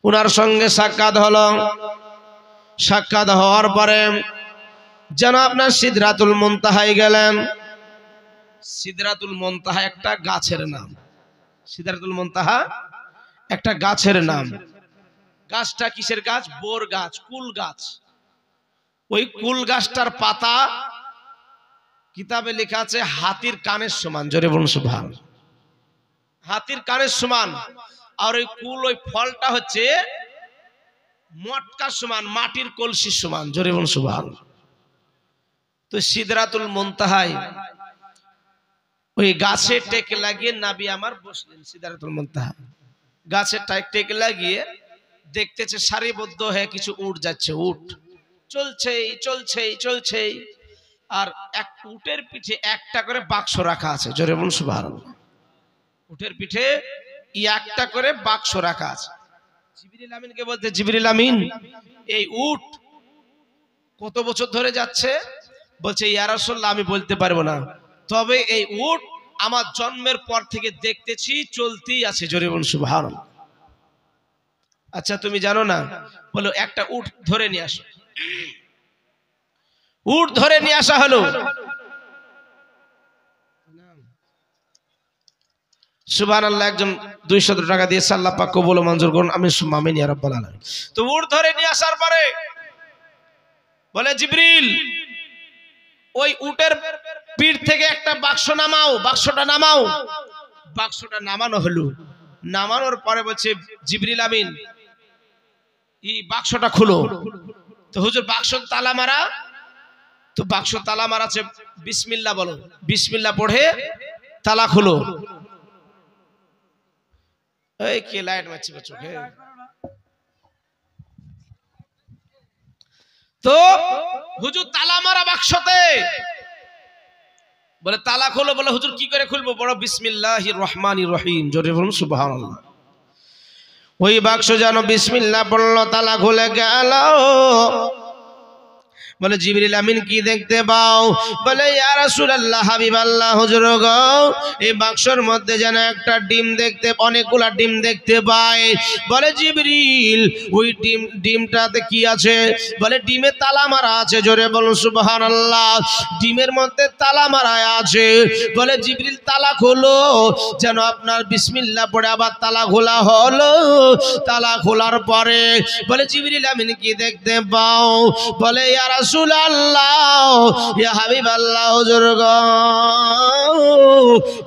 উনার সঙ্গে সাক্ষাৎ হলো। সাক্ষাৎ হওয়ার পরে যেন আপনার সিদরাতুল মুনতাহায় গেলেন। সিদরাতুল মুনতাহা একটা গাছের নাম। সিদরাতুল মুনতাহা একটা গাছের নাম। গাছটা কিসের গাছ? বোর গাছ, কুল গাছ। ওই কুল গাছটার পাতা কিতাবে লেখা আছে হাতির কানের সমান। জোরে বলুন সুবহানাল্লাহ। হাতির কানের সমান, আর ওই কুল ওই ফলটা হচ্ছে মটকার সমান, মাটির কলসির সমান। জোরে বলুন সুবহানাল্লাহ। তো সিদরাতুল মুনতাহায় ওই গাছে টেকে লাগিয়ে নবী আমার বসলেন। সিদরাতুল মুনতাহা গাছে টেকে লাগিয়ে দেখতেছে সারিবদ্ধ হয়ে কিছু উট যাচ্ছে, উট চলছেই চলছেই চলছেই, আর এক উটের পিঠে একটা করে বাক্স রাখা আছে। জোরে বলুন সুবহানাল্লাহ। উটের পিঠে একটা করে বাক্স রাখা আছে। জিবরিল আমিনকে বলতে, জিবরিল আমিন এই উট কত বছর ধরে যাচ্ছে? বলছে ইয়া রাসূলুল্লাহ আমি বলতে পারবো না, তবে এই উট আমার জন্মের পর থেকে দেখতেছি চলতেই আছে। জোরে বলুন সুবহানাল্লাহ। আচ্ছা তুমি জানো না? বলো একটা উট ধরে নিয়ে আসো। উট ধরে নিয়ে আসা হলো। সুবহানাল্লাহ। একজন 200 টাকা দিয়েছে, আল্লাহ পাক কবুল ও মঞ্জুর করুন, আমিন ইয়া রাব্বাল আলামিন। তো উট ধরে নিয়ে আসার পরে বলে জিবরিল ওই উটের পিঠ থেকে একটা বাক্স নামাও, বাক্সটা নামাও। বাক্সটা নামানো হলো। নামানোর পরে বলছে জিবরিল আমিন এই বাক্সটা খুলো। তো হুজুর বাক্স তালা মারা। তো বাক্স তালা মারা আছে, বিসমিল্লাহ বলো। বিসমিল্লাহ পড়ে তালা খুলো। এই কে লাইট মারছে চোখে? তো হুজুর তালা মারা বাক্সতে। বলে তালা খোলো। বলে হুজুর কি করে খুলবো? বড় বিসমিল্লাহির রহমানির রহিম। জোরে বলুন সুবহানাল্লাহ। ওই বাক্স যেন বিসমিল্লাহ পড়লো, তালা খুলে গেল। বলে জিবরিল আমিন কি দেখতে পাও? বলে ইয়া রাসূলুল্লাহ হাবিবাল্লাহ হুজুর গো এই বাক্সের মধ্যে যেন একটা ডিম দেখতে, অনেকগুলা ডিম দেখতে পাই। বলে জিবরিল ওই ডিমটাতে কি আছে? বলে ডিমে তালা মারা আছে। জোরে বলুন সুবহানাল্লাহ। ডিমের মধ্যে তালা মারা আছে। বলে জিবরিল তালা খোলো। যেন আপনার বিসমিল্লাহ পড়ে আবার তালা খোলা হলো। তালা খোলার পরে বলে জিবরিল আমিন কি দেখতে পাও? বলে ইয়া রাসূলুল্লাহ ইয়া হাবিবাল্লাহ হুজুর গো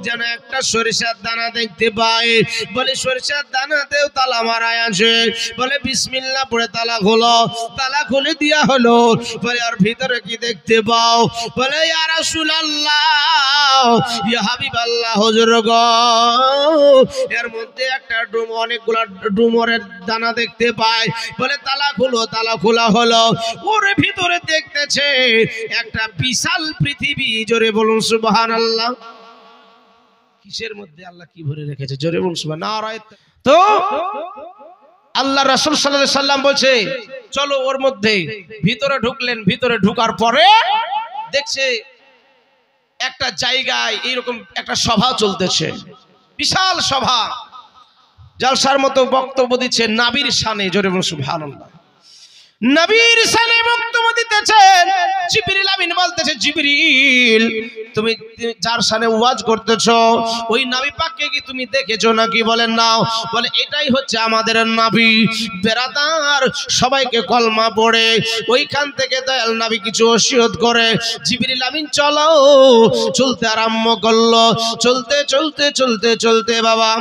যেন একটা সরিষার দানা দেখতে পাই। বলে সরিষার দানাতেও তালা মারা আছে। বলে বিসমিল্লাহ পড়ে তালা খোলো। তালা খুলে দেয়া হলো। বলে আর ভিতরে কি দেখতে পাও? বলে ইয়া রাসূলুল্লাহ ইয়া হাবিবাল্লাহ হুজুর গো এর মধ্যে একটা ডুম, অনেকগুলা ডুমরের দানা দেখতে পাই। বলে তালা খুলো। তালা খোলা হলো। ওর ভিতরে দেখতেছে একটা বিশাল পৃথিবী। জোরে বলুন সুবহানাল্লাহ। কিসের মধ্যে আল্লাহ কি ভরে রেখেছে? জোরে বলুন সুবহানাল্লাহ। তো আল্লাহ রাসূল সাল্লাল্লাহু আলাইহি সাল্লাম বলছে চলো ওর মধ্যে। ভিতরে ঢুকলেন। ভিতরে ঢোকার পরে দেখছে একটা জায়গায় এইরকম একটা সভা চলতেছে, বিশাল সভা। জলসার মতো বক্তব্য দিচ্ছে নবীর শানে। জোরে বলুন সুবহানাল্লাহ। নবীর শানে বক্তব্য দিতেছেন। জিবরিল আমিন বলতেছে জিবরিল তুমি যার শানে ওয়াজ করতেছো ওই নবী পাককে কি তুমি দেখেছো নাকি? বলেন না। বলে এটাই হচ্ছে আমাদের নবী। বেরাদার সবাইকে কলমা পড়ে ওইখান থেকে দয়াল নবী কিছু ওসিয়ত করে। জিবরিল আমিন চলো চলতে আরম্ভ করলো। চলতে চলতে চলতে চলতে বাবা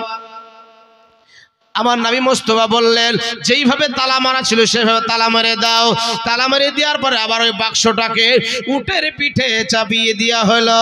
আমার নবী মুস্তাফা বললেন যেইভাবে তালা মারা ছিল সেভাবে তালা মেরে দাও। তালা মেরে দেওয়ার পরে আবার ওই বাক্সটাকে উটের পিঠে চাপিয়ে দেওয়া হলো।